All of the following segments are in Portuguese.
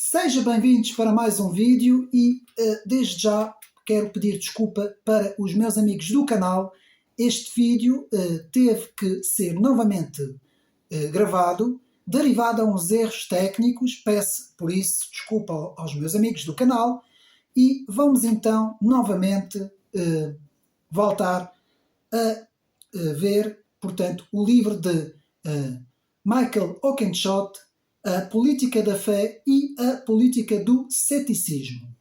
Sejam bem-vindos para mais um vídeo e desde já quero pedir desculpa para os meus amigos do canal. Este vídeo teve que ser novamente gravado, derivado a uns erros técnicos. Peço por isso desculpa aos meus amigos do canal e vamos então novamente voltar a ver, portanto, o livro de Michael Oakeshott, A Política da Fé e a Política do Ceticismo.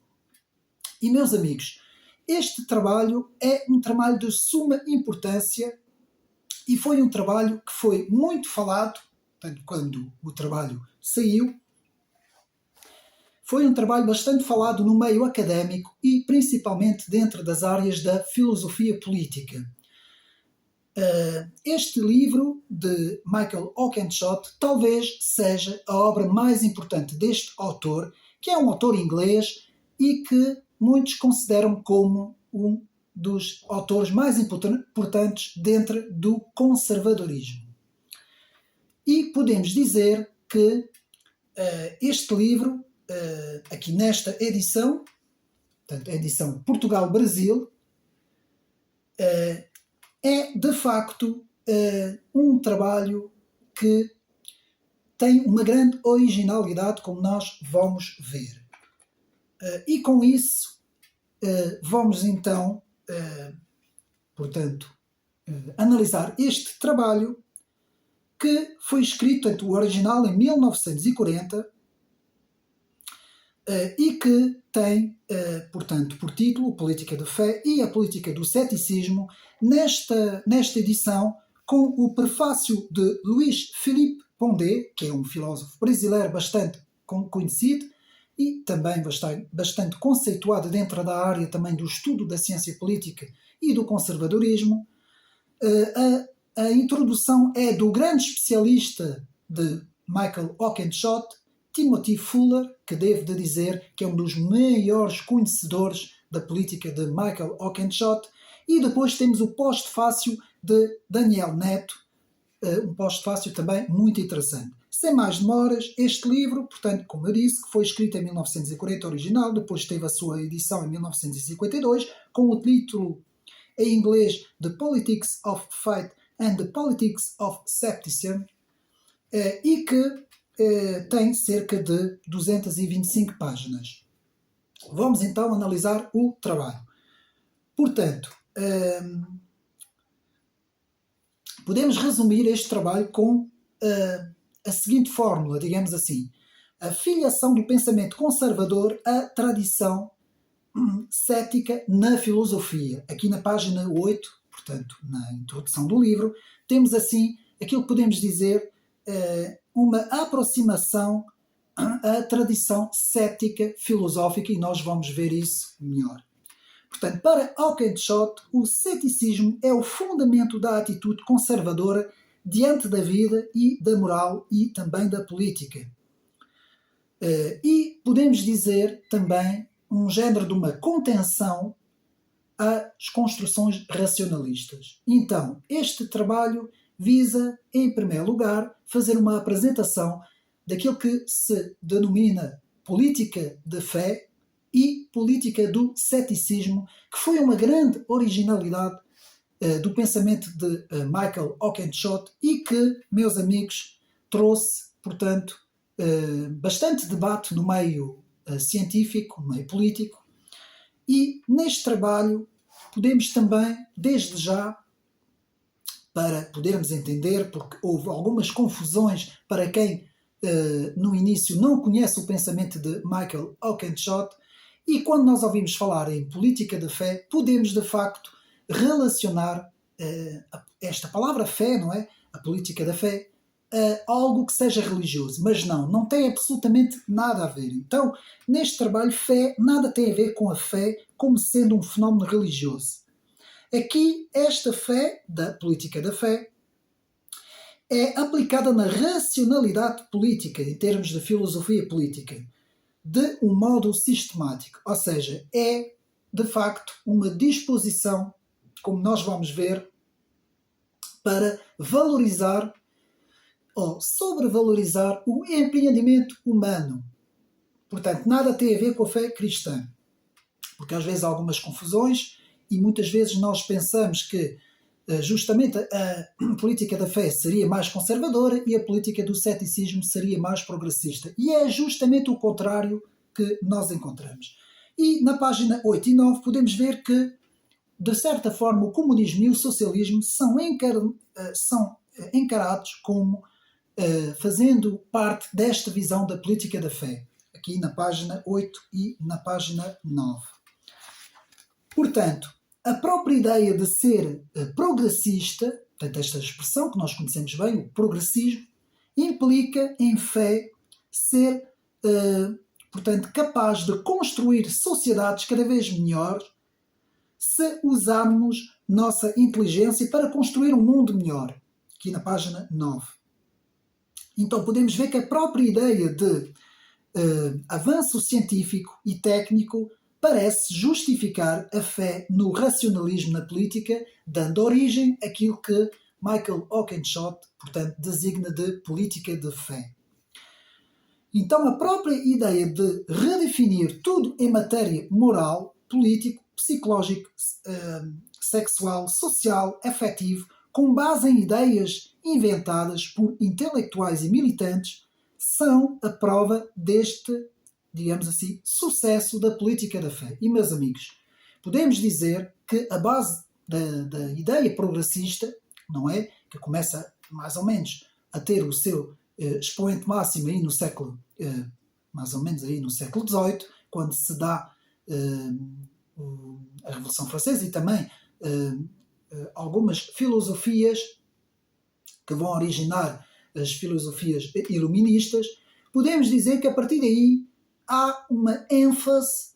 E, meus amigos, este trabalho é um trabalho de suma importância e foi um trabalho que foi muito falado, portanto, quando o trabalho saiu. Foi um trabalho bastante falado no meio académico e principalmente dentro das áreas da filosofia política. Este livro de Michael Oakeshott talvez seja a obra mais importante deste autor, que é um autor inglês e que muitos consideram como um dos autores mais importantes dentro do conservadorismo. E podemos dizer que este livro, aqui nesta edição, portanto, a edição Portugal-Brasil, é de facto um trabalho que tem uma grande originalidade, como nós vamos ver. E com isso vamos então, portanto, analisar este trabalho que foi escrito, portanto, o original em 1940 e que tem, portanto, por título Política da Fé e a Política do Ceticismo, nesta edição, com o prefácio de Luís Filipe Pondé, que é um filósofo brasileiro bastante conhecido e também bastante conceituado dentro da área também do estudo da ciência política e do conservadorismo. A introdução é do grande especialista de Michael Oakeshott, Timothy Fuller, que devo de dizer que é um dos maiores conhecedores da política de Michael Oakeshott, e depois temos o pós-fácio de Daniel Neto, um pós-fácio também muito interessante. Sem mais demoras, este livro, portanto, como eu disse, que foi escrito em 1940 original, depois teve a sua edição em 1952, com o título em inglês The Politics of Faith and the Politics of Skepticism, e que tem cerca de 225 páginas. Vamos então analisar o trabalho. Portanto, podemos resumir este trabalho com a seguinte fórmula, digamos assim: a filiação do pensamento conservador à tradição cética na filosofia. Aqui na página 8, portanto, na introdução do livro, temos assim aquilo que podemos dizer uma aproximação à tradição cética filosófica, e nós vamos ver isso melhor. Portanto, para Oakeshott, o ceticismo é o fundamento da atitude conservadora diante da vida e da moral e também da política. E podemos dizer também um género de uma contenção às construções racionalistas. Então, este trabalho visa, em primeiro lugar, fazer uma apresentação daquilo que se denomina política de fé e política do ceticismo, que foi uma grande originalidade do pensamento de Michael Oakeshott e que, meus amigos, trouxe, portanto, bastante debate no meio científico, no meio político. E neste trabalho podemos também, desde já, para podermos entender, porque houve algumas confusões para quem no início não conhece o pensamento de Michael Oakeshott, e quando nós ouvimos falar em política da fé, podemos de facto relacionar esta palavra fé, não é? A política da fé, a algo que seja religioso, mas não tem absolutamente nada a ver. Então, neste trabalho, fé nada tem a ver com a fé como sendo um fenómeno religioso. Aqui, esta fé, da política da fé, é aplicada na racionalidade política, em termos de filosofia política, de um modo sistemático. Ou seja, é, de facto, uma disposição, como nós vamos ver, para valorizar ou sobrevalorizar o empreendimento humano, Portanto, nada tem a ver com a fé cristã. Porque às vezes há algumas confusões e muitas vezes nós pensamos que justamente a política da fé seria mais conservadora e a política do ceticismo seria mais progressista. E é justamente o contrário que nós encontramos. E na página 8 e 9 podemos ver que, de certa forma, o comunismo e o socialismo são encarados como fazendo parte desta visão da política da fé, aqui na página 8 e na página 9. Portanto, a própria ideia de ser progressista, portanto, esta expressão que nós conhecemos bem, o progressismo, implica em fé ser, portanto, capaz de construir sociedades cada vez melhores se usarmos nossa inteligência para construir um mundo melhor, aqui na página 9. Então podemos ver que a própria ideia de avanço científico e técnico parece justificar a fé no racionalismo na política, dando origem àquilo que Michael Oakeshott, portanto, designa de política de fé. Então a própria ideia de redefinir tudo em matéria moral, político, psicológico, sexual, social, afetivo, com base em ideias inventadas por intelectuais e militantes, são a prova deste, digamos assim, sucesso da política da fé. E, meus amigos, podemos dizer que a base da ideia progressista, não é? Que começa mais ou menos a ter o seu expoente máximo aí no século, mais ou menos aí no século XVIII, quando se dá a Revolução Francesa e também algumas filosofias que vão originar as filosofias iluministas, podemos dizer que a partir daí há uma ênfase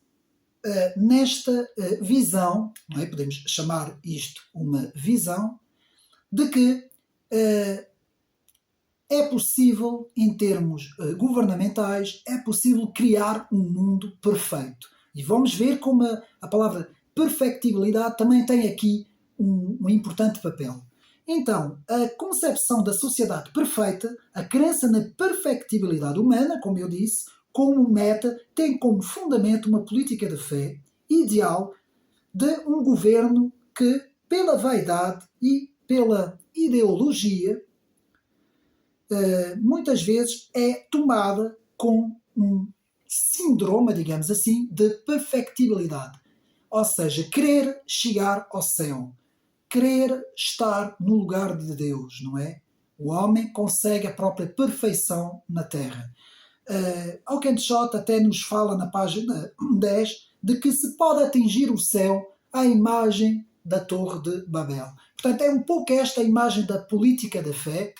nesta visão, não é? Podemos chamar isto uma visão, de que é possível, em termos governamentais, é possível criar um mundo perfeito. E vamos ver como a palavra perfectibilidade também tem aqui um importante papel. Então, a concepção da sociedade perfeita, a crença na perfectibilidade humana, como eu disse, como meta, tem como fundamento uma política de fé ideal de um governo que, pela vaidade e pela ideologia, muitas vezes é tomada com um síndrome, digamos assim, de perfectibilidade. Ou seja, querer chegar ao céu, querer estar no lugar de Deus, não é? O homem consegue a própria perfeição na Terra. Oakeshott até nos fala na página 10 de que se pode atingir o céu à imagem da Torre de Babel. Portanto, é um pouco esta imagem da política da fé.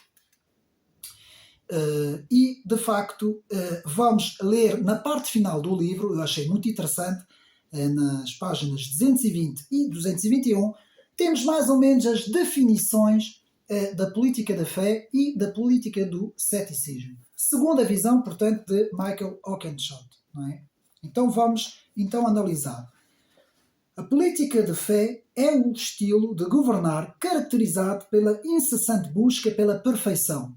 E, de facto, vamos ler na parte final do livro, eu achei muito interessante, nas páginas 220 e 221, temos mais ou menos as definições da política da fé e da política do ceticismo, segundo a visão, portanto, de Michael Oakeshott, não é? Então vamos analisar. A política de fé é um estilo de governar caracterizado pela incessante busca pela perfeição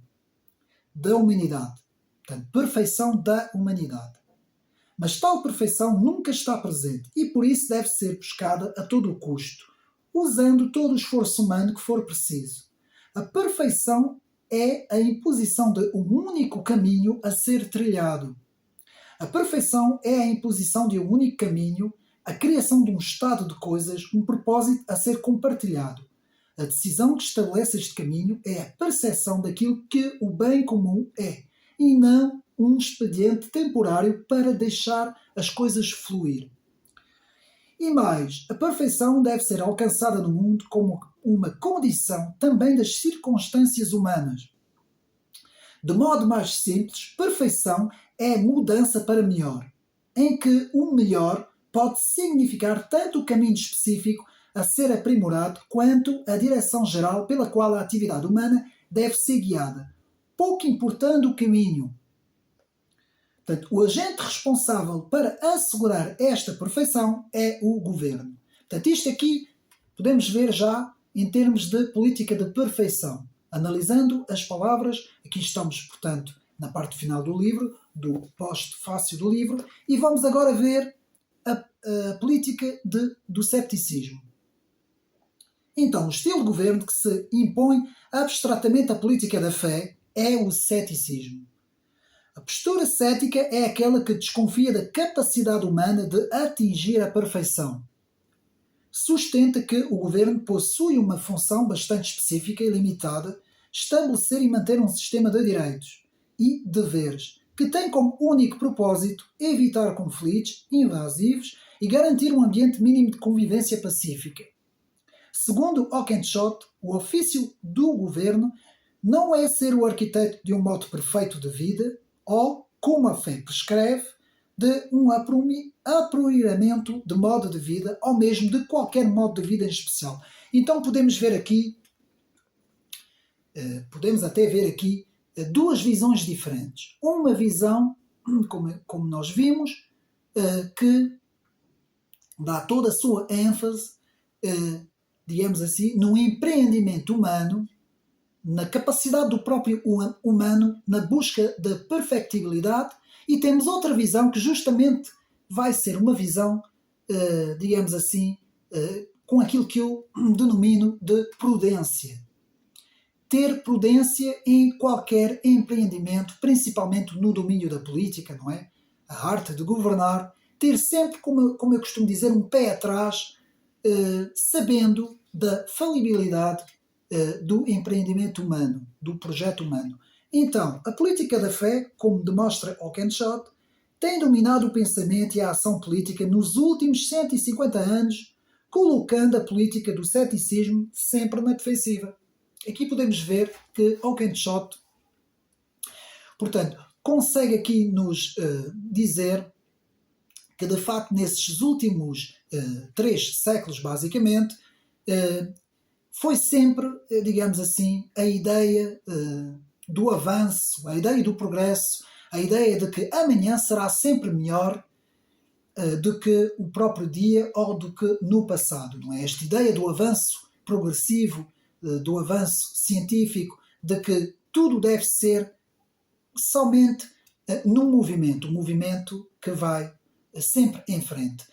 da humanidade. Portanto, perfeição da humanidade. Mas tal perfeição nunca está presente e por isso deve ser buscada a todo o custo, usando todo o esforço humano que for preciso. A perfeição é a imposição de um único caminho a ser trilhado. A perfeição é a imposição de um único caminho, a criação de um estado de coisas, um propósito a ser compartilhado. A decisão que estabelece este caminho é a percepção daquilo que o bem comum é, e não um expediente temporário para deixar as coisas fluir. E mais, a perfeição deve ser alcançada no mundo como uma condição também das circunstâncias humanas. De modo mais simples, perfeição é mudança para melhor, em que o melhor pode significar tanto o caminho específico a ser aprimorado quanto a direção geral pela qual a atividade humana deve ser guiada, pouco importando o caminho. Portanto, o agente responsável para assegurar esta perfeição é o governo. Portanto, isto aqui podemos ver já em termos de política de perfeição. Analisando as palavras, aqui estamos, portanto, na parte final do livro, do pós-fácio do livro, e vamos agora ver a política do cepticismo. Então, o estilo de governo que se impõe abstratamente à política da fé é o ceticismo. A postura cética é aquela que desconfia da capacidade humana de atingir a perfeição. Sustenta que o governo possui uma função bastante específica e limitada, estabelecer e manter um sistema de direitos e deveres, que tem como único propósito evitar conflitos invasivos e garantir um ambiente mínimo de convivência pacífica. Segundo Oakeshott, o ofício do governo não é ser o arquiteto de um modo perfeito de vida ou, como a fé prescreve, de um aprimoramento de modo de vida ou mesmo de qualquer modo de vida em especial. Então podemos até ver aqui duas visões diferentes. Uma visão, como nós vimos, que dá toda a sua ênfase, digamos assim, no empreendimento humano, na capacidade do próprio humano, na busca da perfectibilidade, e temos outra visão que justamente vai ser uma visão, digamos assim, com aquilo que eu denomino de prudência. Ter prudência em qualquer empreendimento, principalmente no domínio da política, não é? A arte de governar, ter sempre, como eu costumo dizer, um pé atrás, sabendo da falibilidade do empreendimento humano, do projeto humano. Então, a política da fé, como demonstra Oakeshott, tem dominado o pensamento e a ação política nos últimos 150 anos, colocando a política do ceticismo sempre na defensiva. Aqui podemos ver que Oakeshott, portanto, consegue aqui nos dizer que, de facto, nesses últimos 3 séculos, basicamente, foi sempre, digamos assim, a ideia do avanço, a ideia do progresso, a ideia de que amanhã será sempre melhor do que o próprio dia ou do que no passado. Não é? Esta ideia do avanço progressivo, do avanço científico, de que tudo deve ser somente num movimento, um movimento que vai sempre em frente.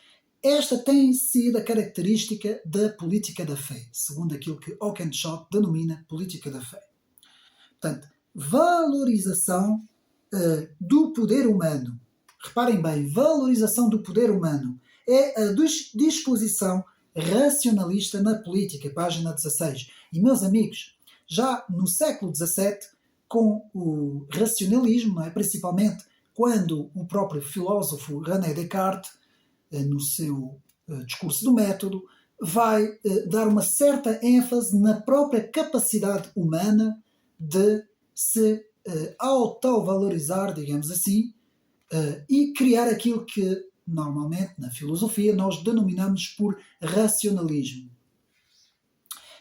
Esta tem sido a característica da política da fé, segundo aquilo que Oakeshott denomina política da fé. Portanto, valorização do poder humano. Reparem bem, valorização do poder humano é a disposição racionalista na política, página 16. E, meus amigos, já no século XVII, com o racionalismo, não é? Principalmente quando o próprio filósofo René Descartes, no seu discurso do método, vai dar uma certa ênfase na própria capacidade humana de se autovalorizar, digamos assim, e criar aquilo que normalmente na filosofia nós denominamos por racionalismo.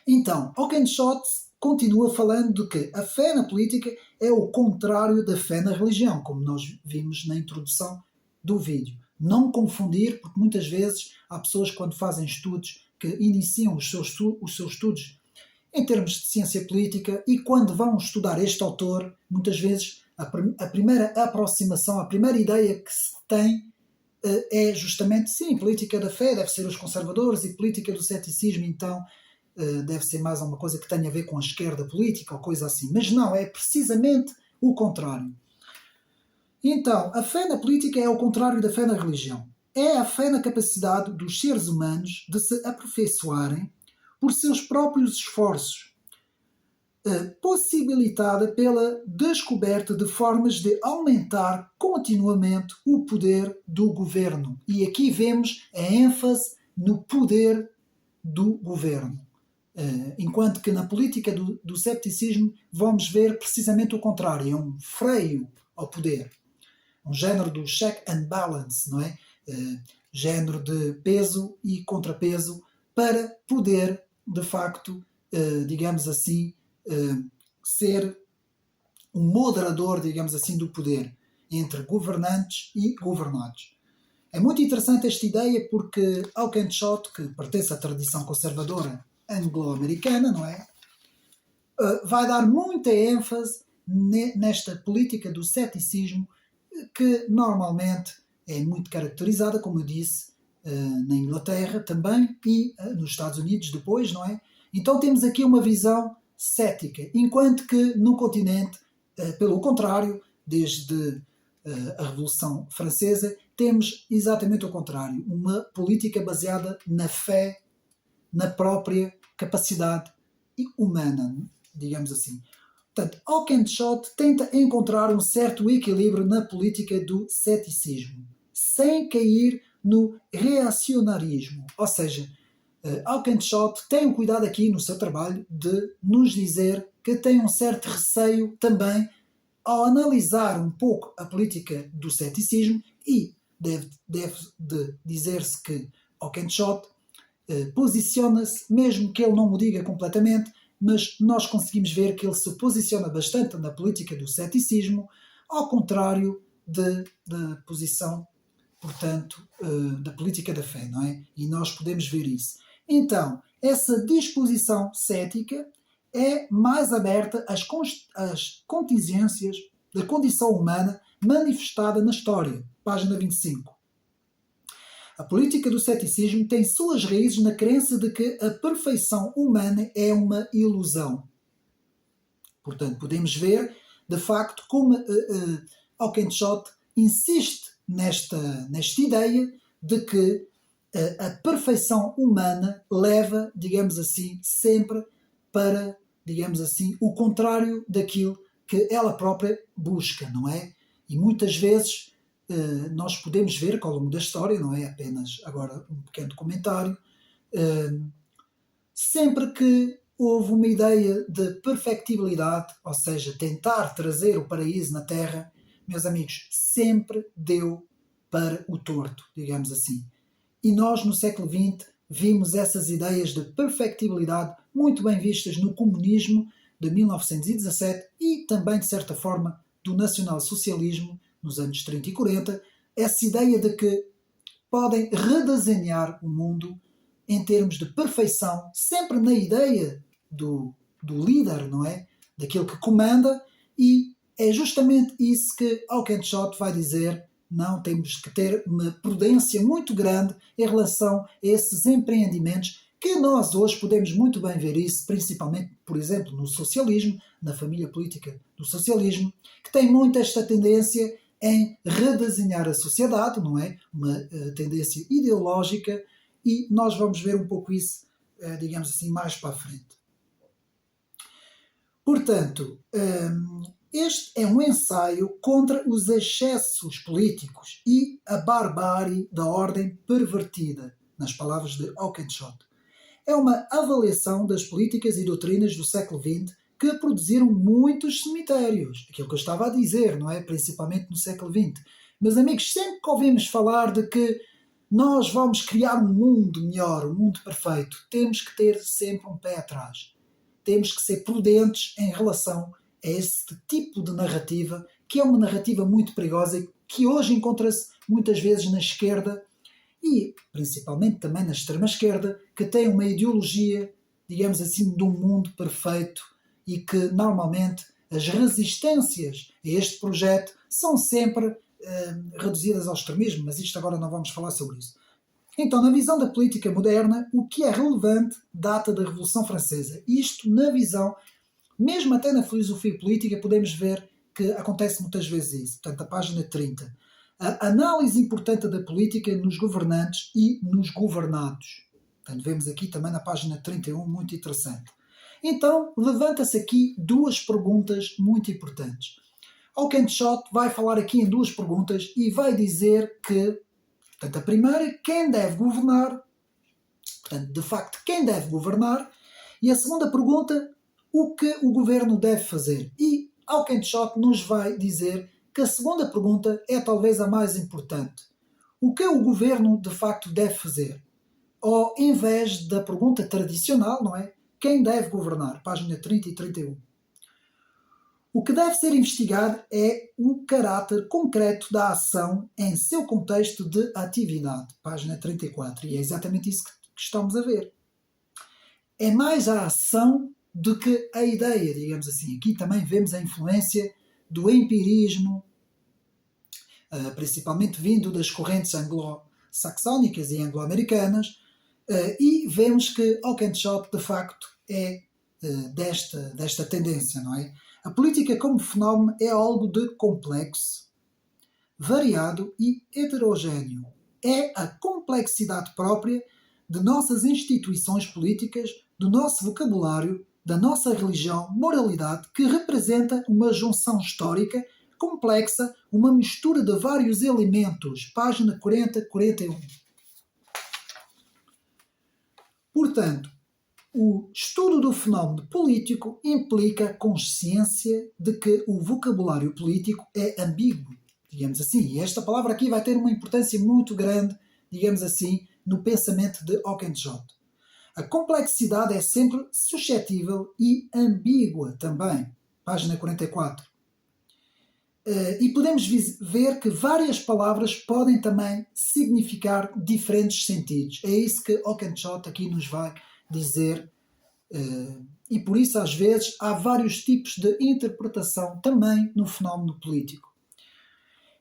Então, Oakeshott continua falando de que a fé na política é o contrário da fé na religião, como nós vimos na introdução do vídeo. Não confundir, porque muitas vezes há pessoas que, quando fazem estudos, que iniciam os seus estudos em termos de ciência política, e quando vão estudar este autor, muitas vezes a primeira aproximação, a primeira ideia que se tem é justamente, sim, política da fé deve ser os conservadores e política do ceticismo, então deve ser mais alguma coisa que tenha a ver com a esquerda política ou coisa assim. Mas não, é precisamente o contrário. Então, a fé na política é o contrário da fé na religião. É a fé na capacidade dos seres humanos de se aperfeiçoarem por seus próprios esforços, possibilitada pela descoberta de formas de aumentar continuamente o poder do governo. E aqui vemos a ênfase no poder do governo. Enquanto que na política do cepticismo vamos ver precisamente o contrário, é um freio ao poder. Um género do check and balance, não é? Género de peso e contrapeso para poder, de facto, digamos assim, ser um moderador, digamos assim, do poder entre governantes e governados. É muito interessante esta ideia porque Oakeshott, que pertence à tradição conservadora anglo-americana, não é? Vai dar muita ênfase nesta política do ceticismo, que normalmente é muito caracterizada, como eu disse, na Inglaterra também e nos Estados Unidos depois, não é? Então temos aqui uma visão cética, enquanto que no continente, pelo contrário, desde a Revolução Francesa, temos exatamente o contrário, uma política baseada na fé, na própria capacidade humana, digamos assim. Portanto, Oakeshott tenta encontrar um certo equilíbrio na política do ceticismo, sem cair no reacionarismo. Ou seja, Oakeshott tem o cuidado aqui no seu trabalho de nos dizer que tem um certo receio também ao analisar um pouco a política do ceticismo, e deve de dizer-se que Oakeshott posiciona-se, mesmo que ele não o diga completamente, mas nós conseguimos ver que ele se posiciona bastante na política do ceticismo, ao contrário da posição, portanto, da política da fé, não é? E nós podemos ver isso. Então, essa disposição cética é mais aberta às contingências da condição humana manifestada na história. Página 25. A política do ceticismo tem suas raízes na crença de que a perfeição humana é uma ilusão. Portanto, podemos ver, de facto, como Oakeshott insiste nesta ideia de que a perfeição humana leva, digamos assim, sempre para, digamos assim, o contrário daquilo que ela própria busca, não é? E muitas vezes nós podemos ver que ao longo da história, não é apenas agora um pequeno comentário, sempre que houve uma ideia de perfectibilidade, ou seja, tentar trazer o paraíso na Terra, meus amigos, sempre deu para o torto, digamos assim. E nós, no século XX, vimos essas ideias de perfectibilidade muito bem vistas no comunismo de 1917 e também, de certa forma, do nacionalsocialismo nos anos 30 e 40, essa ideia de que podem redesenhar o mundo em termos de perfeição, sempre na ideia do líder, não é? Daquele que comanda, e é justamente isso que Oakeshott vai dizer: não, temos que ter uma prudência muito grande em relação a esses empreendimentos, que nós hoje podemos muito bem ver isso, principalmente, por exemplo, no socialismo, na família política do socialismo, que tem muito esta tendência em redesenhar a sociedade, não é? Uma tendência ideológica, e nós vamos ver um pouco isso, digamos assim, mais para a frente. Portanto, este é um ensaio contra os excessos políticos e a barbárie da ordem pervertida, nas palavras de Oakeshott. É uma avaliação das políticas e doutrinas do século XX que produziram muitos cemitérios. Aquilo que eu estava a dizer, não é? Principalmente no século XX. Meus amigos, sempre que ouvimos falar de que nós vamos criar um mundo melhor, um mundo perfeito, temos que ter sempre um pé atrás. Temos que ser prudentes em relação a esse tipo de narrativa, que é uma narrativa muito perigosa e que hoje encontra-se muitas vezes na esquerda e principalmente também na extrema-esquerda, que tem uma ideologia, digamos assim, de um mundo perfeito, e que normalmente as resistências a este projeto são sempre reduzidas ao extremismo, mas isto agora não vamos falar sobre isso. Então, na visão da política moderna, o que é relevante data da Revolução Francesa. Isto na visão, mesmo até na filosofia política, podemos ver que acontece muitas vezes isso. Portanto, a página 30. A análise importante da política nos governantes e nos governados. Portanto, vemos aqui também na página 31, muito interessante. Então, levanta-se aqui duas perguntas muito importantes. Oakeshott vai falar aqui em duas perguntas e vai dizer que, portanto, a primeira, quem deve governar, portanto, de facto, quem deve governar, e a segunda pergunta, o que o governo deve fazer. E Oakeshott nos vai dizer que a segunda pergunta é talvez a mais importante. O que o governo de facto deve fazer? Ao invés da pergunta tradicional, não é? Quem deve governar? Página 30 e 31. O que deve ser investigado é o caráter concreto da ação em seu contexto de atividade. Página 34. E é exatamente isso que estamos a ver. É mais a ação de que a ideia, digamos assim, aqui também vemos a influência do empirismo, principalmente vindo das correntes anglo-saxónicas e anglo-americanas, e vemos que Oakeshott, de facto, é desta tendência, não é? A política como fenómeno é algo de complexo, variado e heterogéneo. É a complexidade própria de nossas instituições políticas, do nosso vocabulário, da nossa religião, moralidade, que representa uma junção histórica complexa, uma mistura de vários elementos. Página 40-41. Portanto, o estudo do fenómeno político implica a consciência de que o vocabulário político é ambíguo, digamos assim. E esta palavra aqui vai ter uma importância muito grande, digamos assim, no pensamento de Oakeshott. A complexidade é sempre suscetível e ambígua também. Página 44. E podemos ver que várias palavras podem também significar diferentes sentidos. É isso que Oakeshott aqui nos vai dizer. E por isso, às vezes, há vários tipos de interpretação também no fenómeno político.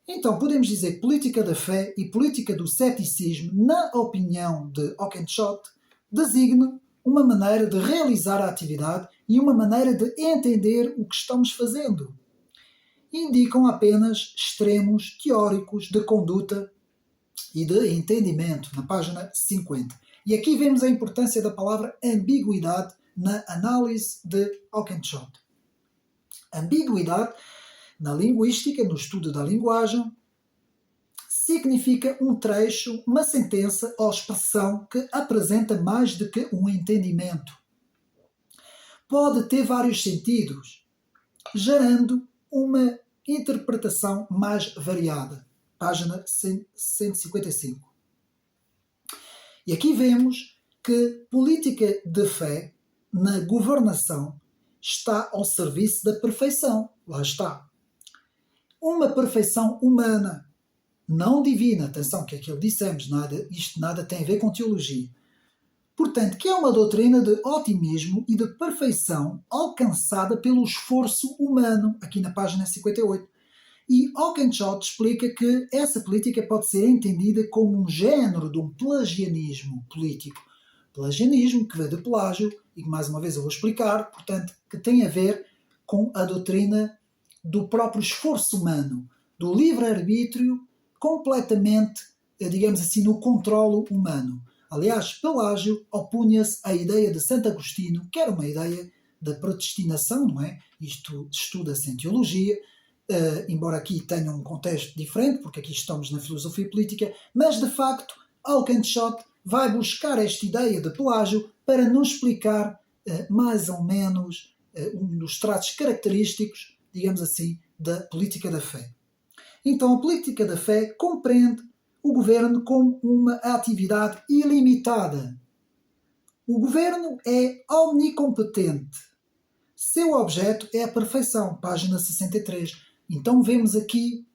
Então, podemos dizer que política da fé e política do ceticismo, na opinião de Oakeshott, designam uma maneira de realizar a atividade e uma maneira de entender o que estamos fazendo. Indicam apenas extremos teóricos de conduta e de entendimento, na página 50. E aqui vemos a importância da palavra ambiguidade na análise de Oakeshott. Ambiguidade, na linguística, no estudo da linguagem, significa um trecho, uma sentença ou expressão que apresenta mais do que um entendimento. Pode ter vários sentidos, gerando uma interpretação mais variada. Página 155. E aqui vemos que política de fé na governação está ao serviço da perfeição. Lá está. Uma perfeição humana, não divina. Atenção, que aquilo dissemos, isto nada tem a ver com teologia. Portanto, que é uma doutrina de otimismo e de perfeição alcançada pelo esforço humano, aqui na página 58. E Oakeshott explica que essa política pode ser entendida como um género de um pelagianismo político. Pelagianismo, que vem de Pelágio, e que mais uma vez eu vou explicar, portanto, que tem a ver com a doutrina do próprio esforço humano, do livre-arbítrio completamente, digamos assim, no controlo humano. Aliás, Pelágio opunha-se à ideia de Santo Agostinho, que era uma ideia da predestinação, não é? Isto estuda-se em teologia, embora aqui tenha um contexto diferente, porque aqui estamos na filosofia política, mas de facto Oakeshott vai buscar esta ideia de Pelágio para nos explicar mais ou menos um dos traços característicos, digamos assim, da política da fé. Então a política da fé compreende o governo como uma atividade ilimitada. O governo é omnicompetente. Seu objeto é a perfeição, página 63. Então vemos aqui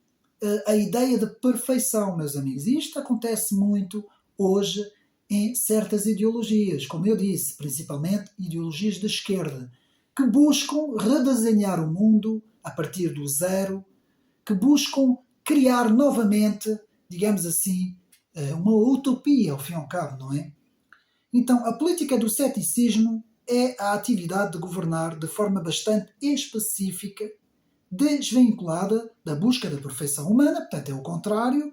a ideia de perfeição, meus amigos. E isto acontece muito hoje em certas ideologias, como eu disse, principalmente ideologias de esquerda, que buscam redesenhar o mundo a partir do zero, que buscam criar novamente, digamos assim, uma utopia, ao fim e ao cabo, não é? Então, a política do ceticismo é a atividade de governar de forma bastante específica, desvinculada da busca da perfeição humana, portanto é o contrário.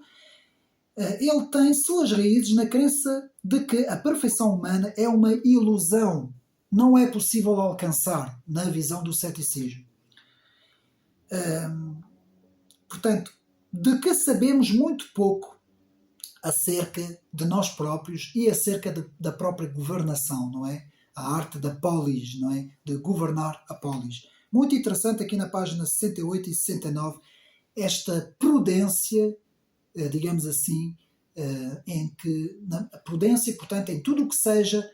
Ele tem suas raízes na crença de que a perfeição humana é uma ilusão, não é possível alcançar na visão do ceticismo. Portanto, de que sabemos muito pouco acerca de nós próprios e acerca da própria governação, não é? A arte da polis, não é? De governar a polis. Muito interessante aqui na página 68 e 69, esta prudência, digamos assim, em que a prudência, portanto, em tudo o que seja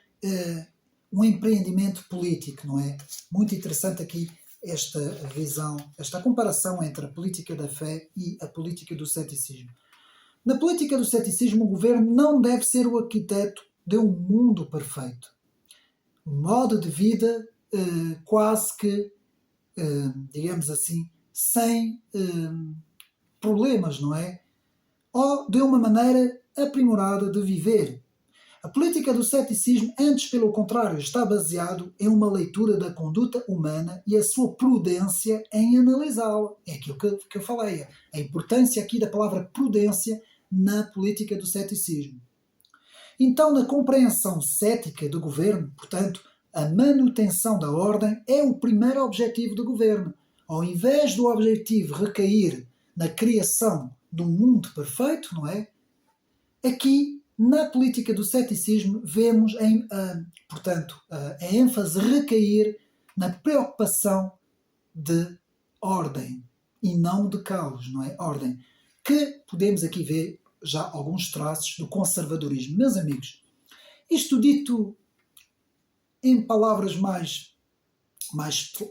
um empreendimento político, não é? Muito interessante aqui esta visão, esta comparação entre a política da fé e a política do ceticismo. Na política do ceticismo, o governo não deve ser o arquiteto de um mundo perfeito. O modo de vida quase que, digamos assim, sem problemas, não é? Ou de uma maneira aprimorada de viver. A política do ceticismo, antes pelo contrário, está baseado em uma leitura da conduta humana e a sua prudência em analisá-la. É aquilo que eu falei, a importância aqui da palavra prudência na política do ceticismo. Então, na compreensão cética do governo, portanto, a manutenção da ordem é o primeiro objetivo do governo. Ao invés do objetivo recair na criação de um mundo perfeito, não é? Aqui, na política do ceticismo, vemos, portanto, a ênfase recair na preocupação de ordem e não de caos, não é? Ordem. Que podemos aqui ver já alguns traços do conservadorismo. Meus amigos, isto dito em palavras mais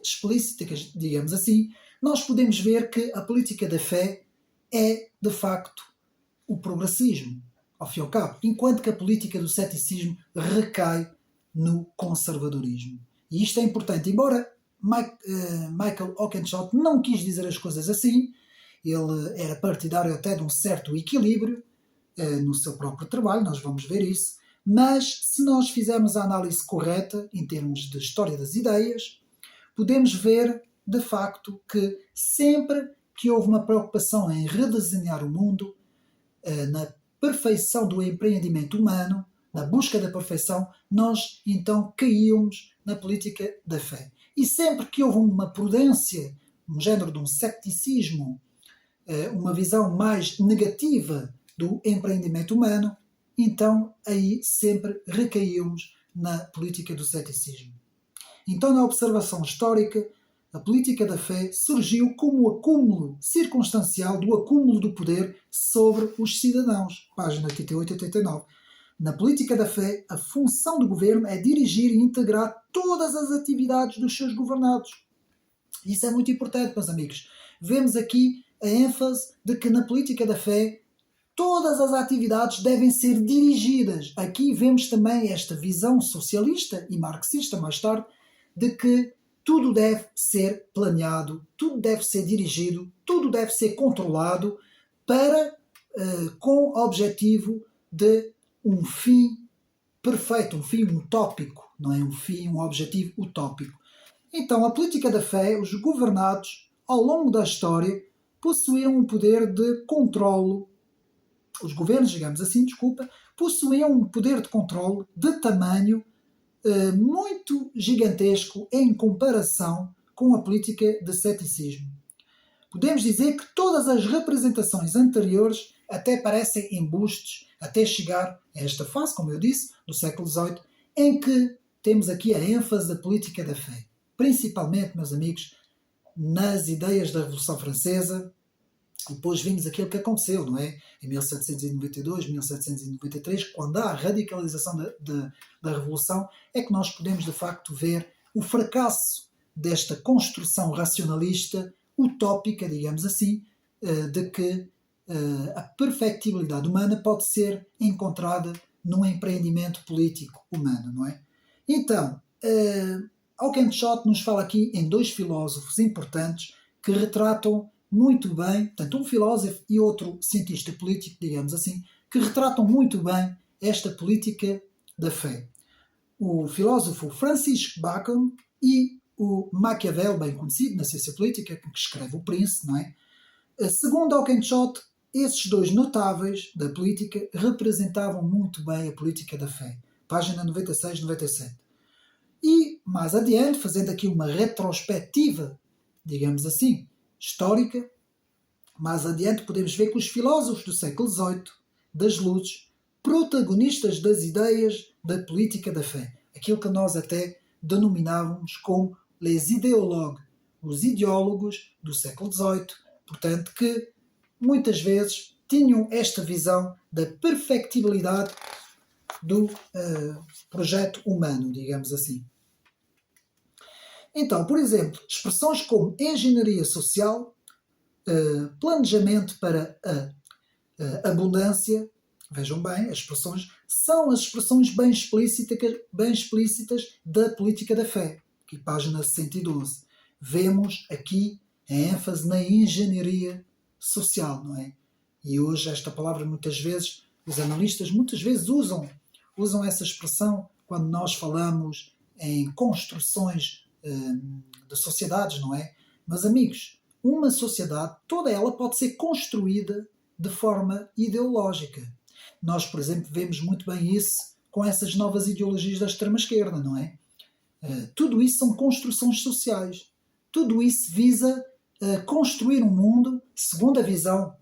explícitas, digamos assim, nós podemos ver que a política da fé é, de facto, o progressismo, ao fim e ao cabo, enquanto que a política do ceticismo recai no conservadorismo. E isto é importante. Embora Michael Oakeshott não quis dizer as coisas assim, ele era partidário até de um certo equilíbrio no seu próprio trabalho, nós vamos ver isso, mas se nós fizermos a análise correta em termos de história das ideias, podemos ver de facto que sempre que houve uma preocupação em redesenhar o mundo, na perfeição do empreendimento humano, na busca da perfeição, nós então caímos na política da fé. E sempre que houve uma prudência, um género de um cepticismo, uma visão mais negativa do empreendimento humano, então aí sempre recaímos na política do ceticismo. Então, na observação histórica, a política da fé surgiu como o acúmulo circunstancial do acúmulo do poder sobre os cidadãos. Página 88 e 89. Na política da fé, a função do governo é dirigir e integrar todas as atividades dos seus governados. Isso é muito importante, meus amigos. Vemos aqui a ênfase de que na política da fé todas as atividades devem ser dirigidas. Aqui vemos também esta visão socialista e marxista, mais tarde, de que tudo deve ser planeado, tudo deve ser dirigido, tudo deve ser controlado para, com o objetivo de um fim perfeito, um fim utópico, não é? Um objetivo utópico. Então, a política da fé, os governados, ao longo da história, possuíam um poder de controlo. Os governos, digamos assim, possuíam um poder de controle de tamanho muito gigantesco em comparação com a política de ceticismo. Podemos dizer que todas as representações anteriores até parecem embustes até chegar a esta fase, como eu disse, do século XVIII, em que temos aqui a ênfase da política da fé. Principalmente, meus amigos, nas ideias da Revolução Francesa. E depois vimos aquilo que aconteceu, não é? Em 1792, 1793, quando há a radicalização da Revolução, é que nós podemos de facto ver o fracasso desta construção racionalista, utópica, digamos assim, de que a perfectibilidade humana pode ser encontrada num empreendimento político humano, não é? Então, Oakeshott nos fala aqui em dois filósofos importantes que retratam muito bem, tanto um filósofo e outro cientista político, digamos assim, que retratam muito bem esta política da fé. O filósofo Francis Bacon e o Maquiavel, bem conhecido na ciência política, que escreve O Príncipe, não é? Segundo Oakeshott, esses dois notáveis da política representavam muito bem a política da fé. Página 96, 97. E, mais adiante, fazendo aqui uma retrospectiva, digamos assim, histórica, mais adiante podemos ver que os filósofos do século XVIII, das luzes, protagonistas das ideias da política da fé, aquilo que nós até denominávamos como les idéologues, os ideólogos do século XVIII, portanto, que muitas vezes tinham esta visão da perfectibilidade do projeto humano, digamos assim. Então, por exemplo, expressões como engenharia social, planejamento para a abundância, vejam bem, as expressões são as expressões bem explícitas da política da fé. aqui página 112, vemos aqui a ênfase na engenharia social, não é? E hoje esta palavra muitas vezes, os analistas muitas vezes usam essa expressão quando nós falamos em construções de sociedades, não é? Mas amigos, uma sociedade, toda ela pode ser construída de forma ideológica. Nós, por exemplo, vemos muito bem isso com essas novas ideologias da extrema-esquerda, não é? Tudo isso são construções sociais. Tudo isso visa construir um mundo, segundo a visão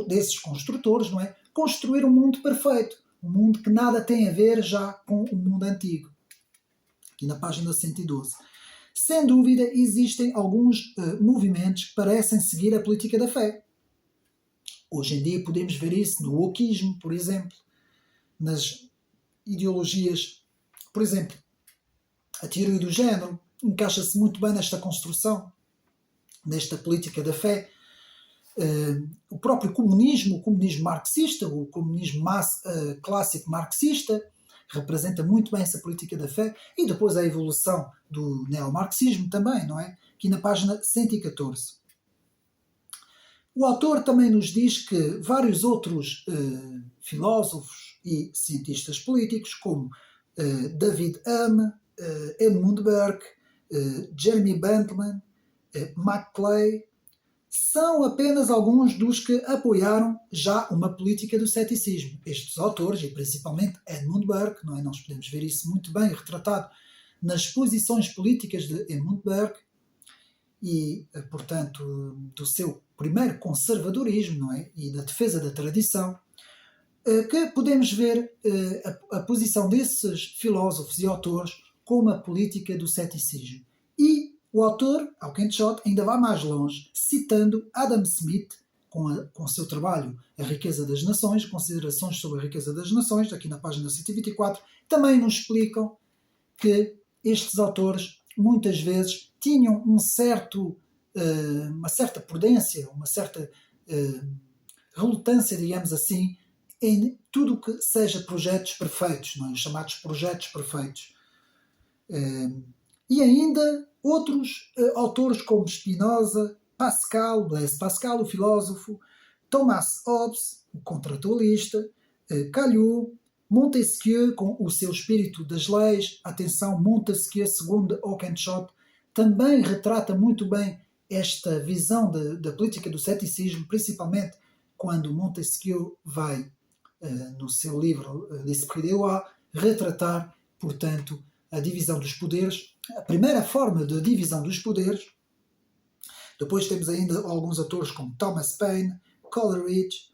desses construtores, não é? Construir um mundo perfeito. Um mundo que nada tem a ver já com o mundo antigo. Aqui na página 112. Sem dúvida, existem alguns movimentos que parecem seguir a política da fé. Hoje em dia podemos ver isso no wokismo, por exemplo, nas ideologias, por exemplo, a teoria do género encaixa-se muito bem nesta construção, nesta política da fé. O próprio comunismo, o comunismo marxista, o comunismo clássico marxista, representa muito bem essa política da fé, e depois a evolução do neomarxismo também, não é? Aqui na página 114. O autor também nos diz que vários outros filósofos e cientistas políticos, como David Hume, Edmund Burke, Jeremy Bentham, Mac Clay, são apenas alguns dos que apoiaram já uma política do ceticismo. Estes autores, e principalmente Edmund Burke, não é? Nós podemos ver isso muito bem retratado nas posições políticas de Edmund Burke e, portanto, do seu primeiro conservadorismo, não é? E da defesa da tradição, que podemos ver a posição desses filósofos e autores como a política do ceticismo. E o autor, Auchenshott, ainda vai mais longe, citando Adam Smith, com o seu trabalho A Riqueza das Nações, Considerações sobre a Riqueza das Nações, aqui na página 124, também nos explicam que estes autores, muitas vezes, tinham uma certa prudência, uma certa relutância, digamos assim, em tudo o que seja projetos perfeitos, não é? Os chamados projetos perfeitos. E ainda outros autores como Spinoza, Blaise Pascal, o filósofo, Thomas Hobbes, o contratualista, Caillou, Montesquieu, com o seu espírito das leis. Atenção, Montesquieu, segundo Auchenshott, também retrata muito bem esta visão da política do ceticismo, principalmente quando Montesquieu vai, no seu livro L'Esprit des Lois, retratar, portanto, a divisão dos poderes, a primeira forma de divisão dos poderes. Depois temos ainda alguns autores como Thomas Paine, Coleridge.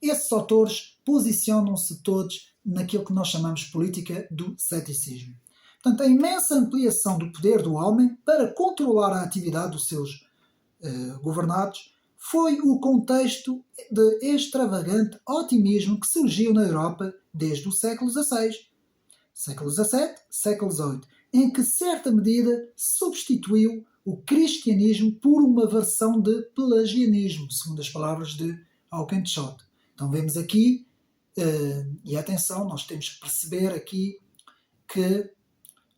Esses autores posicionam-se todos naquilo que nós chamamos de política do ceticismo. Portanto, a imensa ampliação do poder do homem para controlar a atividade dos seus governados foi o contexto de extravagante otimismo que surgiu na Europa desde o século XVI, século XVII, século XVIII, em que certa medida substituiu o cristianismo por uma versão de pelagianismo, segundo as palavras de Auchenshott. Então vemos aqui, e atenção, nós temos que perceber aqui que,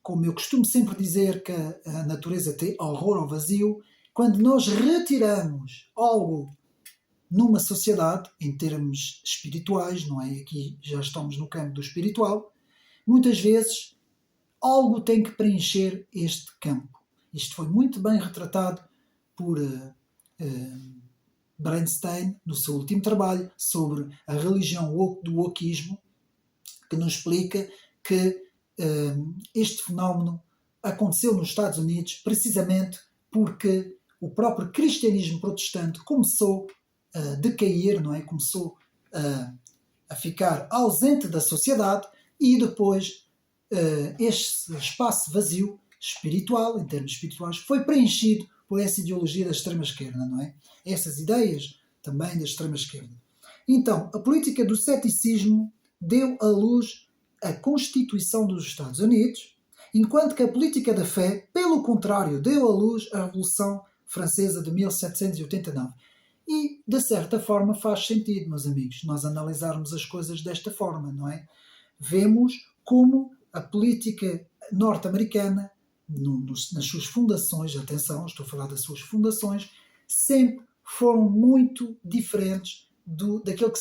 como eu costumo sempre dizer, que a natureza tem horror ao vazio. Quando nós retiramos algo numa sociedade, em termos espirituais, não é? Aqui já estamos no campo do espiritual, muitas vezes algo tem que preencher este campo. Isto foi muito bem retratado por Bernstein no seu último trabalho sobre a religião do wokismo, que nos explica que este fenómeno aconteceu nos Estados Unidos precisamente porque o próprio cristianismo protestante começou a decair, não é? Começou a ficar ausente da sociedade, e depois este espaço vazio espiritual, em termos espirituais, foi preenchido por essa ideologia da extrema-esquerda, não é? Essas ideias também da extrema-esquerda. Então, a política do ceticismo deu à luz a Constituição dos Estados Unidos, enquanto que a política da fé, pelo contrário, deu à luz a Revolução Francesa de 1789. E, de certa forma, faz sentido, meus amigos, nós analisarmos as coisas desta forma, não é? Vemos como a política norte-americana, nas suas fundações, atenção, estou a falar das suas fundações, sempre foram muito diferentes daquilo que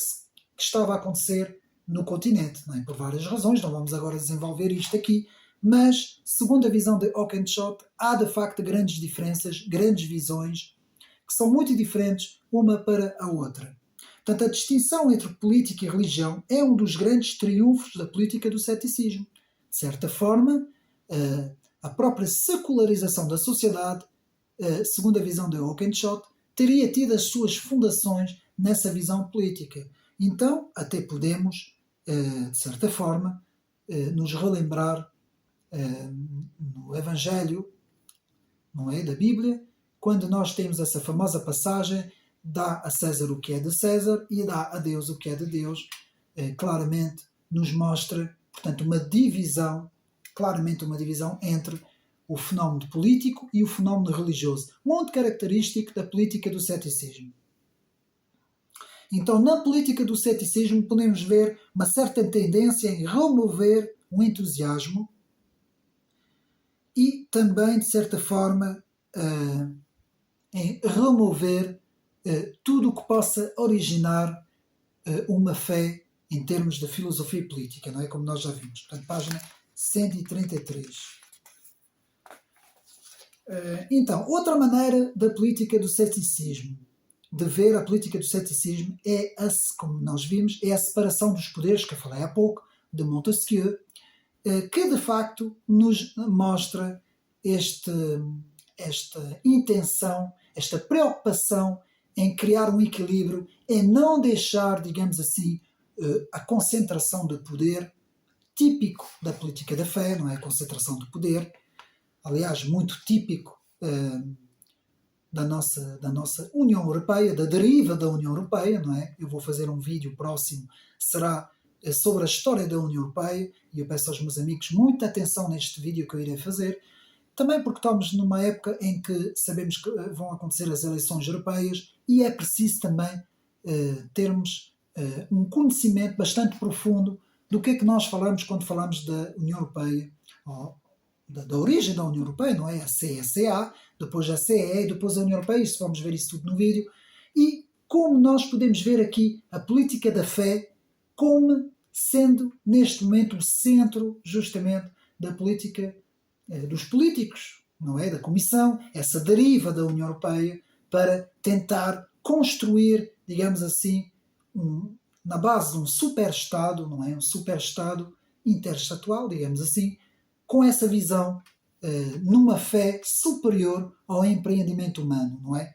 estava a acontecer no continente, não é? Por várias razões, não vamos agora desenvolver isto aqui, mas, segundo a visão de Oakeshott, há de facto grandes diferenças, grandes visões, que são muito diferentes uma para a outra. Portanto, a distinção entre política e religião é um dos grandes triunfos da política do ceticismo. De certa forma, a própria secularização da sociedade, segundo a visão de Oakeshott, teria tido as suas fundações nessa visão política. Então, até podemos, de certa forma, nos relembrar no Evangelho, não é, da Bíblia, quando nós temos essa famosa passagem: dá a César o que é de César e dá a Deus o que é de Deus. Claramente nos mostra, portanto, claramente uma divisão entre o fenómeno político e o fenómeno religioso, muito característico da política do ceticismo. Então, na política do ceticismo podemos ver uma certa tendência em remover o entusiasmo e também, de certa forma, em remover tudo o que possa originar uma fé em termos de filosofia política, não é? Como nós já vimos. Portanto, página 133. Então, outra maneira da política do ceticismo, de ver a política do ceticismo, como nós vimos, é a separação dos poderes, que eu falei há pouco, de Montesquieu, que de facto nos mostra esta intenção, esta preocupação em criar um equilíbrio, em não deixar, digamos assim, a concentração de poder, típico da política da fé, não é? A concentração de poder, aliás, muito típico da nossa União Europeia, da deriva da União Europeia, não é? Eu vou fazer um vídeo próximo, será sobre a história da União Europeia, e eu peço aos meus amigos muita atenção neste vídeo que eu irei fazer, também porque estamos numa época em que sabemos que vão acontecer as eleições europeias e é preciso também termos um conhecimento bastante profundo do que é que nós falamos quando falamos da União Europeia, ou da origem da União Europeia, não é? A CECA, depois a CE e depois a União Europeia, isso vamos ver isso tudo no vídeo, e como nós podemos ver aqui a política da fé como sendo neste momento o centro justamente da política dos políticos, não é? Da Comissão, essa deriva da União Europeia para tentar construir, digamos assim, na base de um super-estado, não é? Um super-estado interestatual, digamos assim, com essa visão numa fé superior ao empreendimento humano, não é?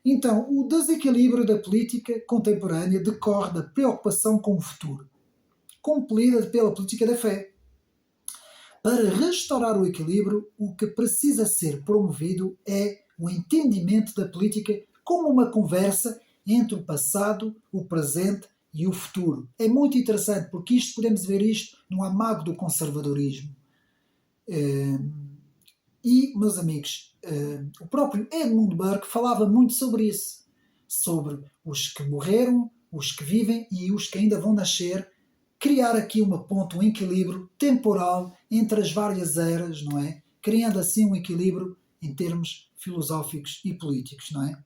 Então, o desequilíbrio da política contemporânea decorre da preocupação com o futuro, compelida pela política da fé. Para restaurar o equilíbrio, o que precisa ser promovido é o entendimento da política como uma conversa entre o passado, o presente e o futuro. É muito interessante porque podemos ver isto no amago do conservadorismo. E, meus amigos, o próprio Edmund Burke falava muito sobre isso, sobre os que morreram, os que vivem e os que ainda vão nascer, criar aqui uma ponte, um equilíbrio temporal entre as várias eras, não é? Criando assim um equilíbrio em termos filosóficos e políticos, não é?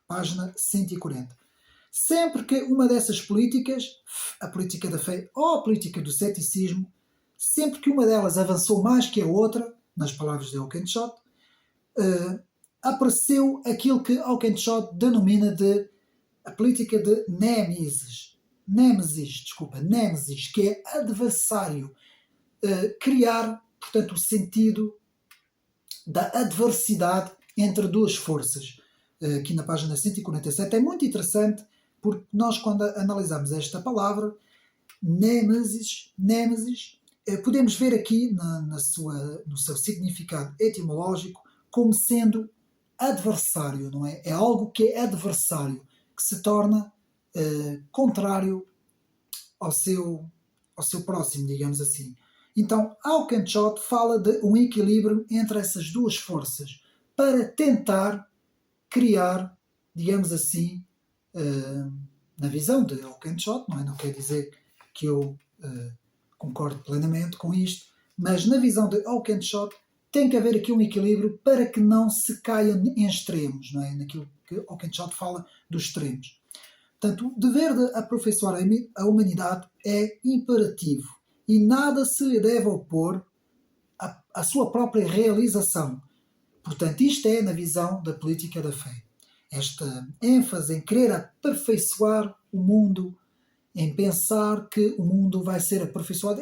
Página 140. Sempre que uma dessas políticas, a política da fé ou a política do ceticismo, sempre que uma delas avançou mais que a outra, nas palavras de Oakeshott, apareceu aquilo que Oakeshott denomina de a política de Nêmesis, que é adversário. Criar, portanto, o sentido da adversidade entre duas forças. Aqui na página 147 é muito interessante, porque nós, quando analisamos esta palavra, Nêmesis, podemos ver aqui no seu significado etimológico como sendo adversário, não é? É algo que é adversário, que se torna contrário ao seu próximo, digamos assim. Então, Oakeshott fala de um equilíbrio entre essas duas forças para tentar criar, digamos assim, na visão de Oakeshott, não é? Não quer dizer que eu concordo plenamente com isto, mas na visão de Oakeshott, tem que haver aqui um equilíbrio para que não se caia em extremos, não é? Naquilo que Oakeshott fala dos extremos. Portanto, o dever de aperfeiçoar a humanidade é imperativo e nada se lhe deve opor à sua própria realização. Portanto, isto é na visão da política da fé. Esta ênfase em querer aperfeiçoar o mundo, em pensar que o mundo vai ser aperfeiçoado.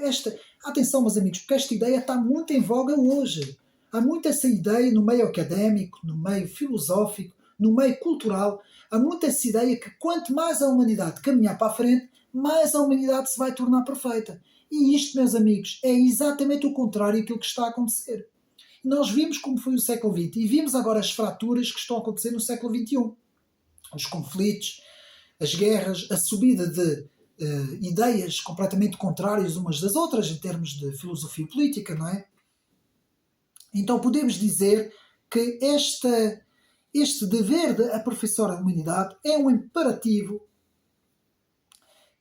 Atenção, meus amigos, porque esta ideia está muito em voga hoje. Há muito essa ideia no meio académico, no meio filosófico, no meio cultural. Há muito essa ideia que quanto mais a humanidade caminhar para a frente, mais a humanidade se vai tornar perfeita. E isto, meus amigos, é exatamente o contrário daquilo que está a acontecer. Nós vimos como foi o século XX e vimos agora as fraturas que estão a acontecer no século XXI. Os conflitos, as guerras, a subida de ideias completamente contrárias umas das outras em termos de filosofia política, não é? Então podemos dizer que este dever de aperfeiçoar a humanidade é um imperativo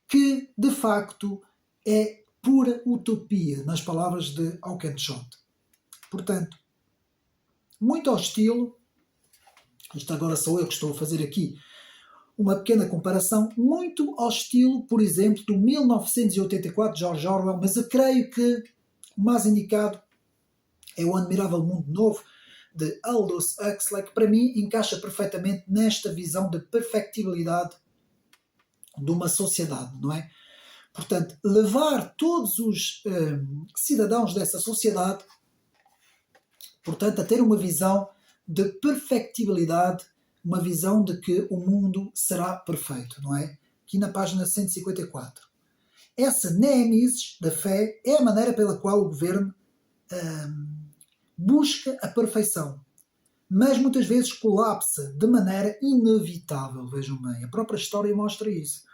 que, de facto, é pura utopia, nas palavras de Oakeshott. Portanto, muito ao estilo, isto agora sou eu que estou a fazer aqui uma pequena comparação, muito ao estilo, por exemplo, do 1984 de George Orwell, mas eu creio que o mais indicado é o Admirável Mundo Novo, de Aldous Huxley, que para mim encaixa perfeitamente nesta visão de perfectibilidade de uma sociedade, não é? Portanto, levar todos os cidadãos dessa sociedade, portanto, a ter uma visão de perfectibilidade, uma visão de que o mundo será perfeito, não é? Aqui na página 154. Essa nemesis da fé é a maneira pela qual o governo busca a perfeição, mas muitas vezes colapsa de maneira inevitável, vejam bem, a própria história mostra isso.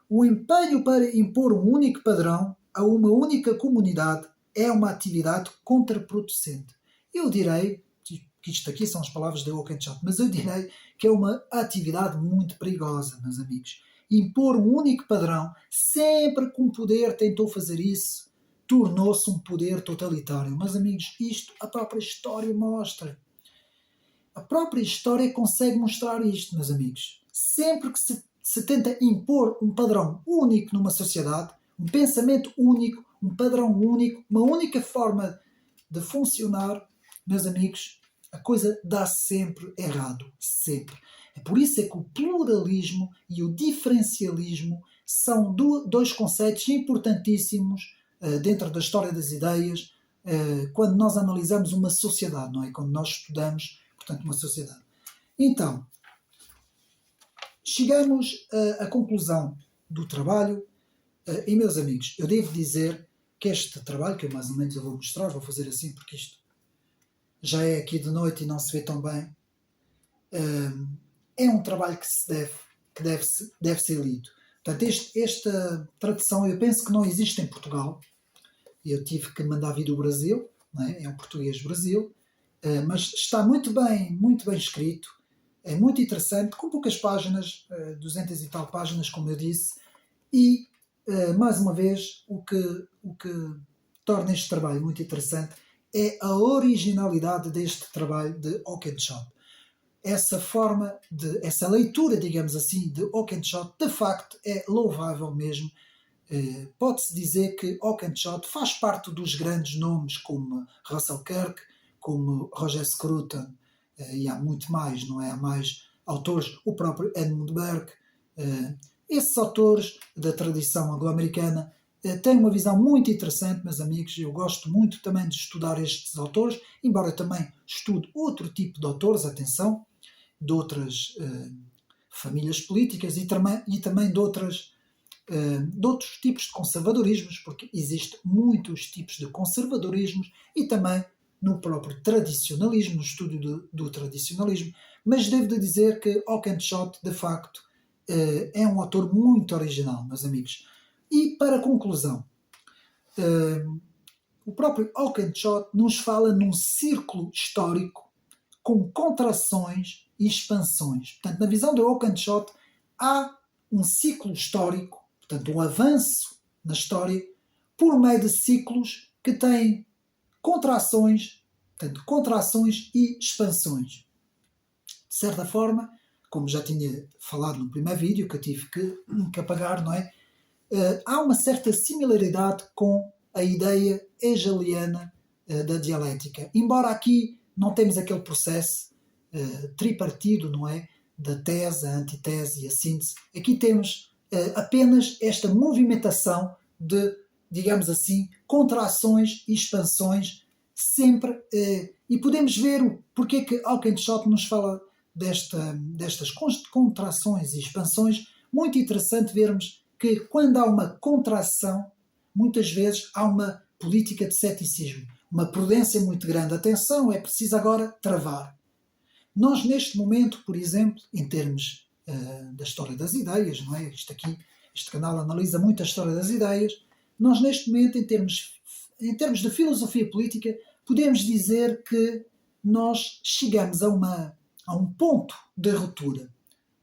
O empenho para impor um único padrão a uma única comunidade é uma atividade contraproducente. Eu direi, que isto aqui são as palavras de Oakeshott, mas eu direi que é uma atividade muito perigosa, meus amigos. Impor um único padrão, sempre que um poder tentou fazer isso, tornou-se um poder totalitário. Meus amigos, isto a própria história mostra. A própria história consegue mostrar isto, meus amigos. Sempre que se tenta impor um padrão único numa sociedade, um pensamento único, um padrão único, uma única forma de funcionar, meus amigos, a coisa dá sempre errado. Sempre. É por isso é que o pluralismo e o diferencialismo são dois conceitos importantíssimos dentro da história das ideias quando nós analisamos uma sociedade, não é? Quando nós estudamos, portanto, uma sociedade. Então, chegamos à conclusão do trabalho e, meus amigos, eu devo dizer que este trabalho, que eu mais ou menos eu vou mostrar, vou fazer assim porque isto já é aqui de noite e não se vê tão bem, é um trabalho que deve ser lido. Portanto, esta tradução eu penso que não existe em Portugal. Eu tive que mandar vir do Brasil, não é? É um português Brasil, mas está muito bem escrito, é muito interessante, com poucas páginas, 200 e tal páginas, como eu disse, e, mais uma vez, o que torna este trabalho muito interessante é a originalidade deste trabalho de Oakeshott. Essa leitura, digamos assim, de Oakeshott, de facto, é louvável mesmo. Pode-se dizer que Oakeshott faz parte dos grandes nomes como Russell Kirk, como Roger Scruton, e há muito mais, não é? Há mais autores, o próprio Edmund Burke. Esses autores da tradição anglo-americana têm uma visão muito interessante, meus amigos. Eu gosto muito também de estudar estes autores, embora eu também estude outro tipo de autores, atenção, de outras famílias políticas e também de outros tipos de conservadorismos, porque existem muitos tipos de conservadorismos e também no próprio tradicionalismo, no estudo do tradicionalismo, mas devo dizer que Oakeshott, de facto, é um autor muito original, meus amigos. E para a conclusão, o próprio Oakeshott nos fala num círculo histórico com contrações e expansões. Portanto, na visão de Oakeshott, há um ciclo histórico, portanto, um avanço na história, por meio de ciclos que têm contrações, Portanto, contrações e expansões. De certa forma, como já tinha falado no primeiro vídeo, que eu tive que apagar, não é? Há uma certa similaridade com a ideia hegeliana da dialética. Embora aqui não temos aquele processo tripartido, não é? Da tese, a antitese e a síntese. Aqui temos apenas esta movimentação de, digamos assim, contrações e expansões sempre. E podemos ver o porquê que Alkenschott nos fala destas contrações e expansões. Muito interessante vermos que quando há uma contração, muitas vezes há uma política de ceticismo, uma prudência muito grande. Atenção, é preciso agora travar. Nós, neste momento, por exemplo, em termos da história das ideias, não é? Este canal analisa muito a história das ideias. Nós, neste momento, em termos de filosofia política, podemos dizer que nós chegamos a um ponto de ruptura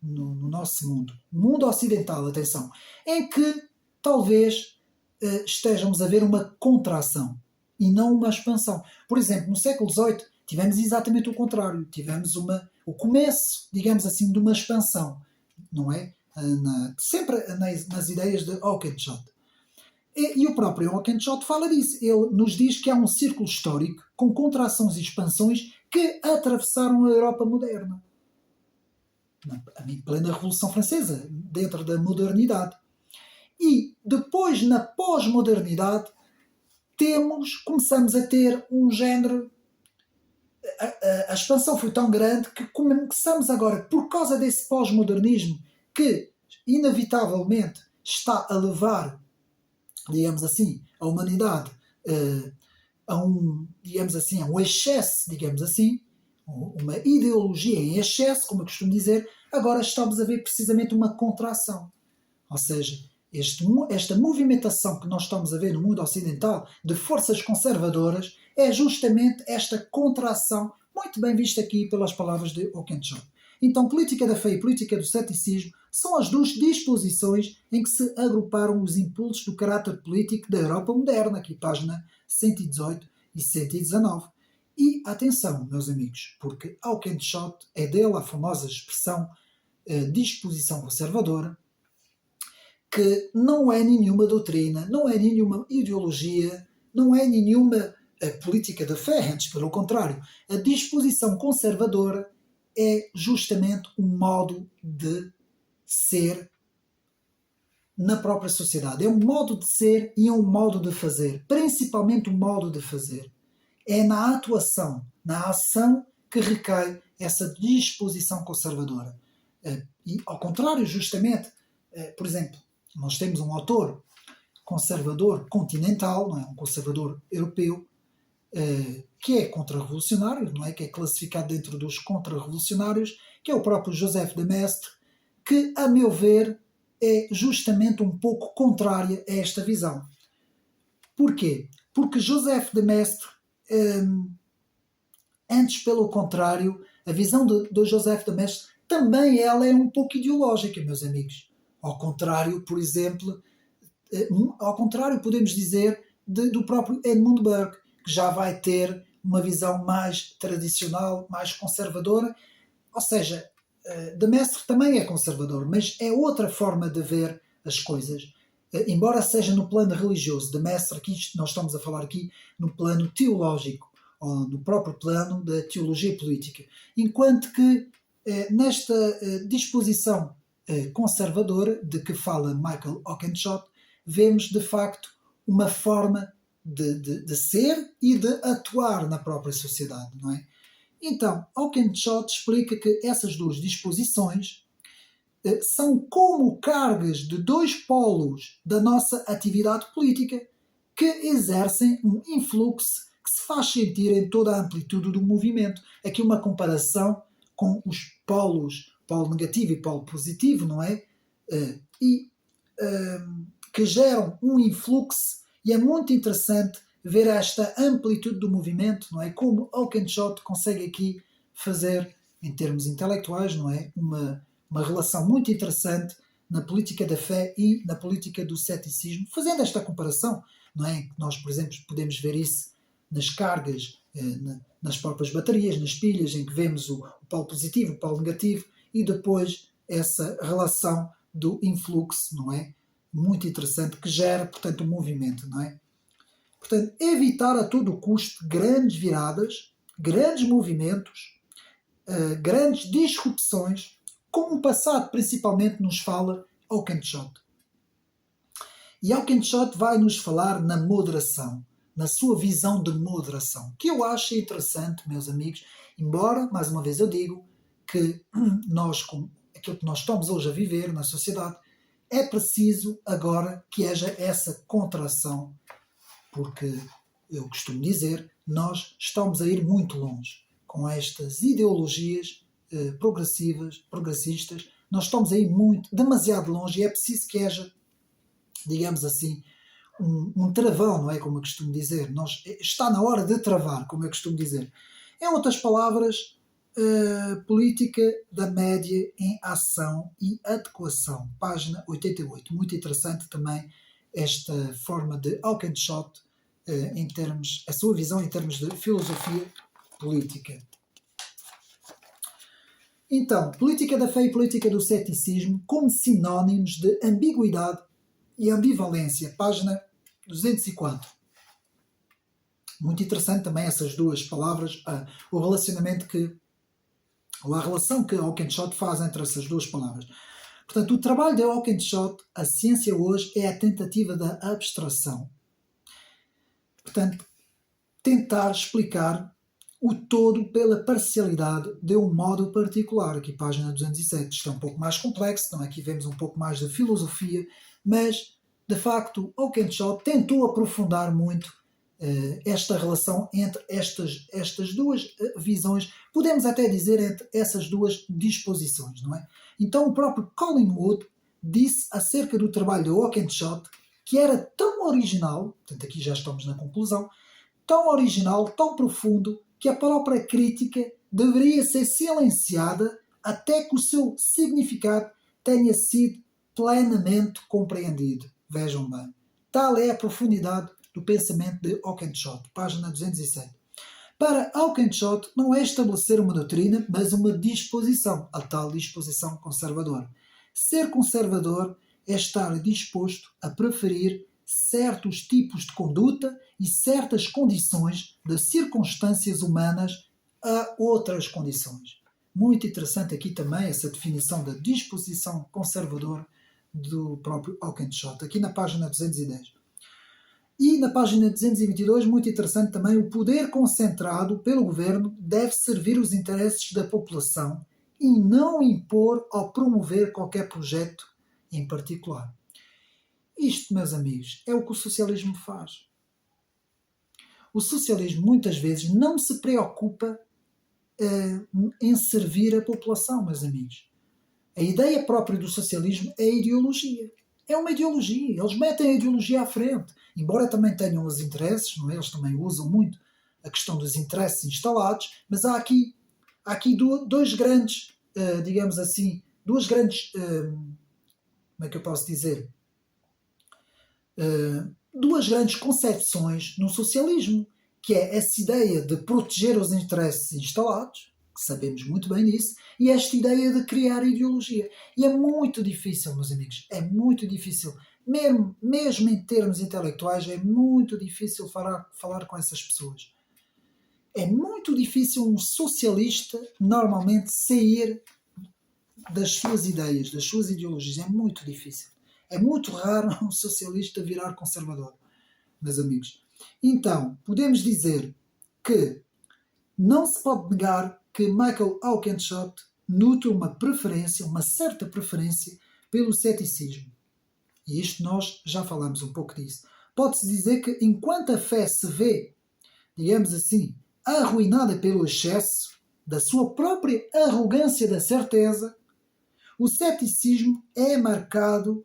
no nosso mundo, mundo ocidental, atenção, em que talvez estejamos a ver uma contração e não uma expansão. Por exemplo, no século XVIII tivemos exatamente o contrário, tivemos o começo, digamos assim, de uma expansão, não é? Sempre nas ideias de Alkenschott. E o próprio Alkenschott fala disso. Ele nos diz que há um círculo histórico com contrações e expansões que atravessaram a Europa moderna. Em plena Revolução Francesa, dentro da modernidade. E depois, na pós-modernidade, começamos a ter um género. A expansão foi tão grande que começamos agora, por causa desse pós-modernismo, que inevitavelmente está a levar, digamos assim, a humanidade digamos assim, a um excesso, digamos assim, uma ideologia em excesso, como eu costumo dizer. Agora estamos a ver precisamente uma contração. Ou seja, esta movimentação que nós estamos a ver no mundo ocidental de forças conservadoras é justamente esta contração, muito bem vista aqui pelas palavras de Alkenschott. Então, política da fé e política do ceticismo são as duas disposições em que se agruparam os impulsos do caráter político da Europa moderna, aqui página 118 e 119. E atenção, meus amigos, porque Alkenschott é dele a famosa expressão disposição conservadora, que não é nenhuma doutrina, não é nenhuma ideologia, não é nenhuma política da fé, antes pelo contrário. A disposição conservadora é justamente um modo de ser na própria sociedade. É um modo de ser e é um modo de fazer, principalmente um modo de fazer. É na atuação, na ação que recai essa disposição conservadora. E ao contrário, justamente, por exemplo, nós temos um autor conservador continental, não é? Um conservador europeu, que é contra-revolucionário, não é? Que é classificado dentro dos contra-revolucionários, que é o próprio Joseph de Maistre, que, a meu ver, é justamente um pouco contrária a esta visão. Porquê? Porque Joseph de Maistre, antes pelo contrário, a visão de Joseph de Maistre também ela é um pouco ideológica, meus amigos. Ao contrário, por exemplo, podemos dizer do próprio Edmund Burke, que já vai ter uma visão mais tradicional, mais conservadora. Ou seja, de Maistre também é conservador, mas é outra forma de ver as coisas. Embora seja no plano religioso, de Maistre, aqui nós estamos a falar aqui no plano teológico, ou no próprio plano da teologia política. Enquanto que nesta disposição conservadora de que fala Michael Alkenschott, vemos de facto uma forma de ser e de atuar na própria sociedade, não é? Então, Alkenschott explica que essas duas disposições são como cargas de dois polos da nossa atividade política que exercem um influxo que se faz sentir em toda a amplitude do movimento. Aqui uma comparação com os polos, polo negativo e polo positivo, não é? Que geram um influxo, e é muito interessante ver esta amplitude do movimento, não é? Como Alkenschott consegue aqui fazer, em termos intelectuais, não é? Uma relação muito interessante na política da fé e na política do ceticismo, fazendo esta comparação, não é? Nós, por exemplo, podemos ver isso nas cargas nas próprias baterias, nas pilhas, em que vemos o polo positivo, o polo negativo, e depois essa relação do influxo, não é? Muito interessante, que gera, portanto, um movimento, não é? Portanto, evitar a todo custo grandes viradas, grandes movimentos, grandes disrupções, como o passado principalmente nos fala Oakeshott. E Oakeshott vai nos falar na moderação, na sua visão de moderação, que eu acho interessante, meus amigos, embora, mais uma vez eu digo, que nós, com aquilo que nós estamos hoje a viver na sociedade, é preciso agora que haja essa contração, porque eu costumo dizer, nós estamos a ir muito longe com estas ideologias progressistas, nós estamos a ir demasiado longe, e é preciso que haja, digamos assim, um travão, não é, como eu costumo dizer. Está na hora de travar, como eu costumo dizer. Em outras palavras, política da média em ação e adequação, página 88. Muito interessante também esta forma de Oakeshott, a sua visão em termos de filosofia política. Então, política da fé e política do ceticismo como sinónimos de ambiguidade e ambivalência, página 204. Muito interessante também essas duas palavras, a relação que Oakeshott faz entre essas duas palavras. Portanto, o trabalho de Oakeshott, a ciência hoje, é a tentativa da abstração. Portanto, tentar explicar o todo pela parcialidade de um modo particular. Aqui, página 207, isto é um pouco mais complexo, então aqui vemos um pouco mais de filosofia, mas, de facto, Oakeshott tentou aprofundar muito esta relação entre estas duas visões, podemos até dizer entre essas duas disposições, não é? Então o próprio Collingwood disse acerca do trabalho de Oakeshott que era tão original, portanto aqui já estamos na conclusão, tão original, tão profundo, que a própria crítica deveria ser silenciada até que o seu significado tenha sido plenamente compreendido. Vejam bem, tal é a profundidade do pensamento de Oakeshott, página 207. Para Oakeshott não é estabelecer uma doutrina, mas uma disposição, a tal disposição conservadora. Ser conservador é estar disposto a preferir certos tipos de conduta e certas condições de circunstâncias humanas a outras condições. Muito interessante aqui também essa definição da disposição conservadora do próprio Oakeshott, aqui na página 210. E na página 222, muito interessante também, o poder concentrado pelo governo deve servir os interesses da população e não impor ou promover qualquer projeto em particular. Isto, meus amigos, é o que o socialismo faz. O socialismo muitas vezes não se preocupa em servir a população, meus amigos. A ideia própria do socialismo é a ideologia. É uma ideologia. Eles metem a ideologia à frente. Embora também tenham os interesses, não é? Eles também usam muito a questão dos interesses instalados, mas há aqui dois grandes, digamos assim, duas grandes, como é que eu posso dizer? Duas grandes concepções no socialismo, que é essa ideia de proteger os interesses instalados, que sabemos muito bem disso, e esta ideia de criar ideologia. E é muito difícil, meus amigos, é muito difícil, mesmo em termos intelectuais, é muito difícil falar com essas pessoas. É muito difícil um socialista normalmente sair das suas ideias, das suas ideologias, é muito difícil. É muito raro um socialista virar conservador, meus amigos. Então, podemos dizer que não se pode negar que Michael Oakeshott nutre uma certa preferência pelo ceticismo. E isto nós já falamos um pouco disso. Pode-se dizer que enquanto a fé se vê, digamos assim, arruinada pelo excesso da sua própria arrogância da certeza, o ceticismo é marcado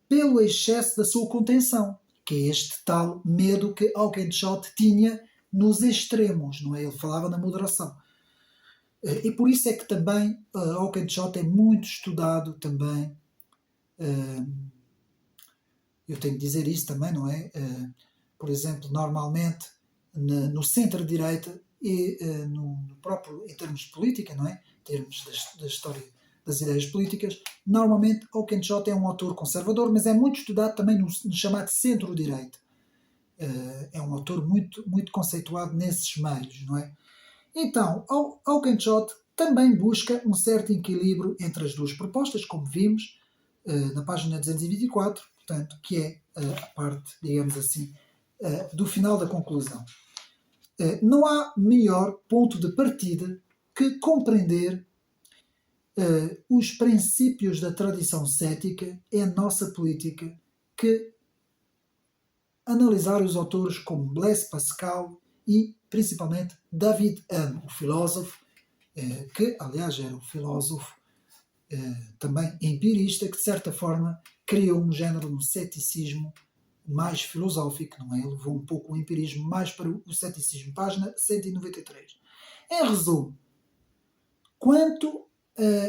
pelo excesso da sua contenção, que é este tal medo que Oakeshott tinha nos extremos, não é? Ele falava na moderação. E por isso é que também Oakeshott é muito estudado também. Eu tenho que dizer isso também, não é? Por exemplo, normalmente no centro-direita e no próprio, em termos de política, não é? Em termos da história das ideias políticas, normalmente Oakeshott é um autor conservador, mas é muito estudado também no chamado centro-direita. É um autor muito, muito conceituado nesses meios, não é? Então, Oakeshott também busca um certo equilíbrio entre as duas propostas, como vimos na página 224, portanto, que é a parte, digamos assim, do final da conclusão. Não há melhor ponto de partida que compreender os princípios da tradição cética em nossa política que analisar os autores como Blaise Pascal e, principalmente, David Hume, o filósofo, que, aliás, era um filósofo também empirista, que, de certa forma, criou um género de ceticismo mais filosófico, não é? Ele levou um pouco o empirismo mais para o ceticismo. Página 193. Em resumo,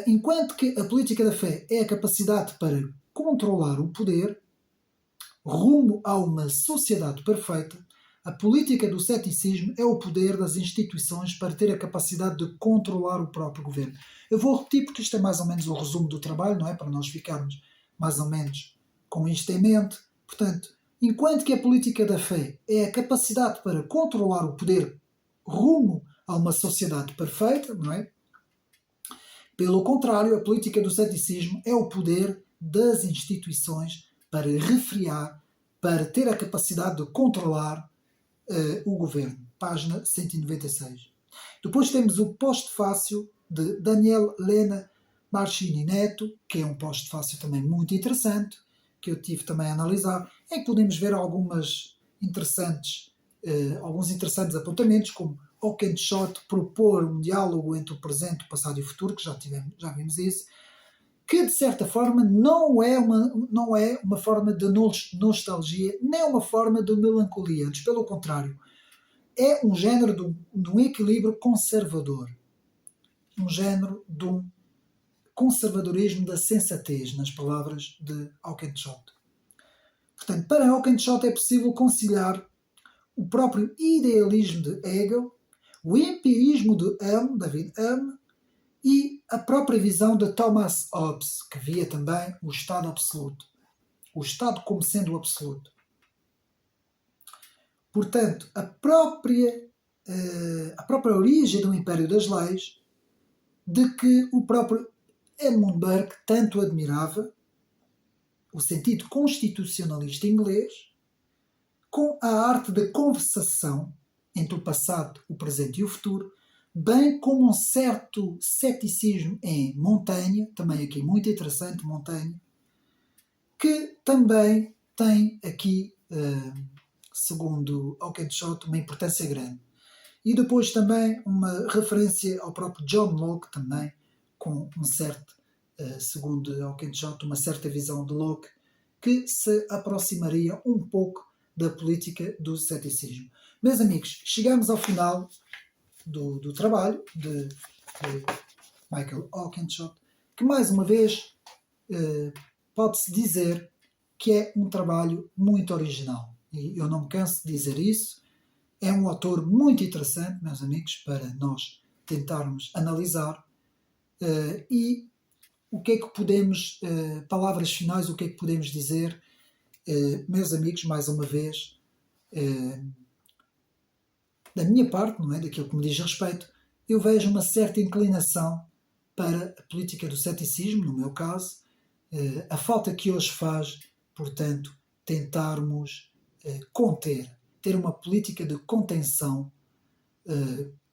enquanto que a política da fé é a capacidade para controlar o poder rumo a uma sociedade perfeita, a política do ceticismo é o poder das instituições para ter a capacidade de controlar o próprio governo. Eu vou repetir porque isto é mais ou menos o resumo do trabalho, não é? Para nós ficarmos mais ou menos com isto em mente. Portanto, enquanto que a política da fé é a capacidade para controlar o poder rumo a uma sociedade perfeita, não é? Pelo contrário, a política do ceticismo é o poder das instituições para refrear, para ter a capacidade de controlar o governo. Página 196. Depois temos o postfácio de Daniel Lena Marchini Neto, que é um postfácio também muito interessante, que eu tive também a analisar, em que podemos ver alguns interessantes apontamentos, como Oakeshott propor um diálogo entre o presente, o passado e o futuro, que já vimos isso, que de certa forma não é uma forma de nostalgia, nem uma forma de melancolia, antes pelo contrário, é um género de um equilíbrio conservador, um género de um conservadorismo da sensatez, nas palavras de Oakeshott. Portanto, para Oakeshott é possível conciliar o próprio idealismo de Hegel, o empirismo de David Hume, e a própria visão de Thomas Hobbes, que via também o Estado absoluto. O Estado como sendo o absoluto. Portanto, a própria origem do Império das Leis, de que o próprio Edmund Burke tanto admirava, o sentido constitucionalista inglês, com a arte da conversação entre o passado, o presente e o futuro, bem como um certo ceticismo em Montaigne, também aqui muito interessante, Montaigne, que também tem aqui, segundo Oakeshott, uma importância grande. E depois também uma referência ao próprio John Locke, também, com um certo, segundo Oakeshott, uma certa visão de Locke, que se aproximaria um pouco da política do ceticismo. Meus amigos, chegamos ao final do trabalho de Michael Oakeshott, que mais uma vez pode-se dizer que é um trabalho muito original. E eu não me canso de dizer isso. É um autor muito interessante, meus amigos, para nós tentarmos analisar. E o que é que podemos, palavras finais, o que é que podemos dizer, meus amigos, mais uma vez, da minha parte, não é? Daquilo que me diz respeito, eu vejo uma certa inclinação para a política do ceticismo, no meu caso, a falta que hoje faz, portanto, tentarmos ter uma política de contenção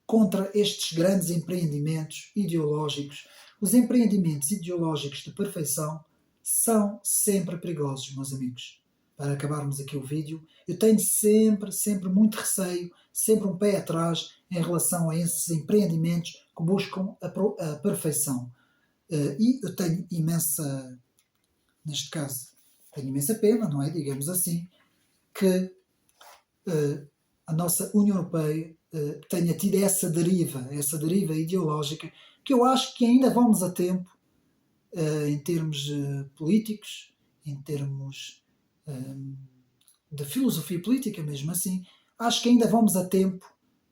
contra estes grandes empreendimentos ideológicos. Os empreendimentos ideológicos de perfeição são sempre perigosos, meus amigos. Para acabarmos aqui o vídeo, eu tenho sempre muito receio, sempre um pé atrás em relação a esses empreendimentos que buscam a perfeição. E eu tenho neste caso, tenho imensa pena, não é? Digamos assim, que a nossa União Europeia tenha tido essa deriva ideológica, que eu acho que ainda vamos a tempo, em termos políticos, em termos de filosofia política, mesmo assim, acho que ainda vamos a tempo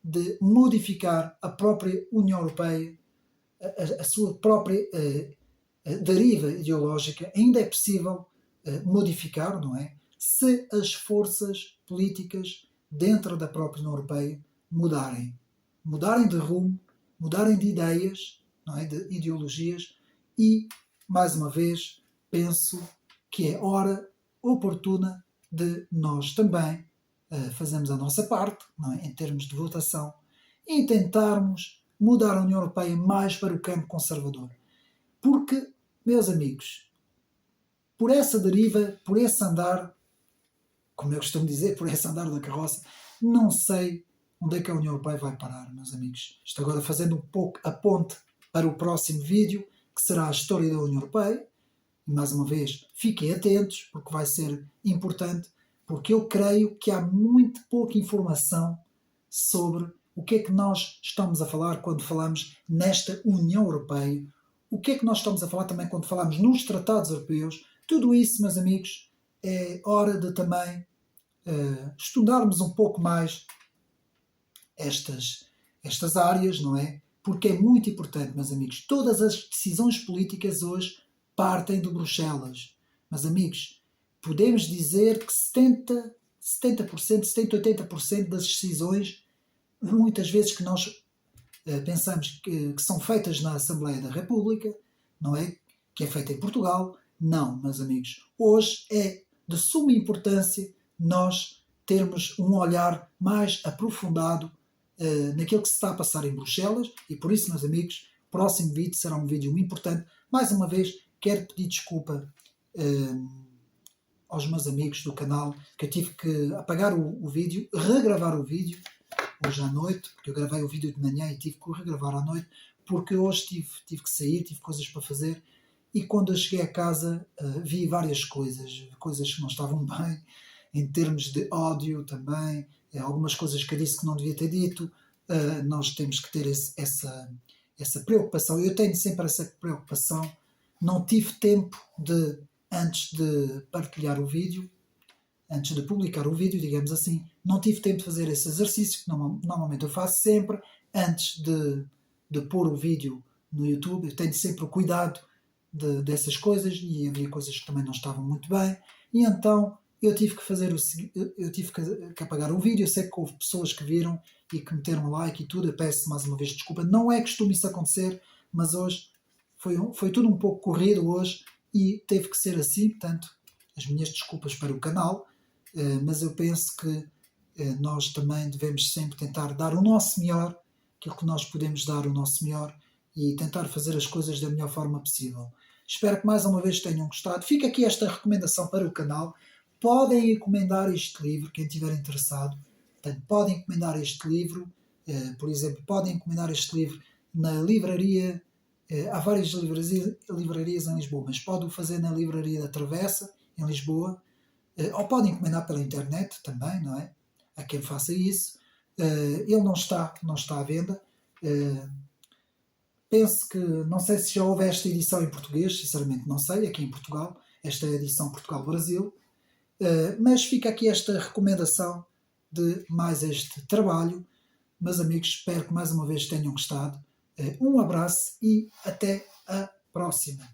de modificar a própria União Europeia, a sua própria deriva ideológica. Ainda é possível modificar, não é? Se as forças políticas dentro da própria União Europeia mudarem de rumo, mudarem de ideias, não é? De ideologias, e, mais uma vez, penso que é hora oportuna de nós também fazermos a nossa parte, não é? Em termos de votação, e tentarmos mudar a União Europeia mais para o campo conservador. Porque, meus amigos, por essa deriva, por esse andar, como eu costumo dizer, por esse andar da carroça, não sei onde é que a União Europeia vai parar, meus amigos. Estou agora fazendo um pouco a ponte para o próximo vídeo, que será a história da União Europeia. E, mais uma vez, fiquem atentos, porque vai ser importante, porque eu creio que há muito pouca informação sobre o que é que nós estamos a falar quando falamos nesta União Europeia, o que é que nós estamos a falar também quando falamos nos tratados europeus. Tudo isso, meus amigos, é hora de também estudarmos um pouco mais estas áreas, não é? Porque é muito importante, meus amigos. Todas as decisões políticas hoje partem de Bruxelas. Meus amigos, podemos dizer que 70%, 80% das decisões, muitas vezes que nós pensamos que são feitas na Assembleia da República, não é? Que é feita em Portugal. Não, meus amigos. Hoje é de suma importância nós termos um olhar mais aprofundado naquilo que se está a passar em Bruxelas, e por isso, meus amigos, o próximo vídeo será um vídeo importante. Mais uma vez, quero pedir desculpa aos meus amigos do canal, que eu tive que apagar o vídeo, regravar o vídeo hoje à noite, porque eu gravei o vídeo de manhã e tive que o regravar à noite, porque hoje tive que sair, tive coisas para fazer, e quando eu cheguei a casa vi várias coisas que não estavam bem, em termos de ódio também, algumas coisas que eu disse que não devia ter dito. Nós temos que ter essa preocupação. Eu tenho sempre essa preocupação. Não tive tempo antes de partilhar o vídeo, antes de publicar o vídeo, digamos assim, não tive tempo de fazer esse exercício, que normalmente eu faço sempre, antes de pôr o vídeo no YouTube. Eu tenho sempre o cuidado dessas coisas, e havia coisas que também não estavam muito bem, e então eu tive que apagar o vídeo. Eu sei que houve pessoas que viram e que meteram like e tudo. Eu peço mais uma vez desculpa. Não é costume isso acontecer, mas hoje foi tudo um pouco corrido hoje e teve que ser assim. Portanto, as minhas desculpas para o canal, mas eu penso que nós também devemos sempre tentar dar o nosso melhor, aquilo que nós podemos dar o nosso melhor, e tentar fazer as coisas da melhor forma possível. Espero que mais uma vez tenham gostado. Fica aqui esta recomendação para o canal. Podem encomendar este livro, quem estiver interessado. Portanto, podem encomendar este livro. Por exemplo, podem encomendar este livro na livraria. Há várias livrarias em Lisboa, mas podem o fazer na Livraria da Travessa, em Lisboa. Ou podem encomendar pela internet também, não é? Há quem faça isso. Ele não está à venda. Penso que, não sei se já houve esta edição em português, sinceramente não sei, aqui em Portugal, esta edição Portugal-Brasil. Mas fica aqui esta recomendação de mais este trabalho. Meus amigos, espero que mais uma vez tenham gostado. Um abraço e até a próxima.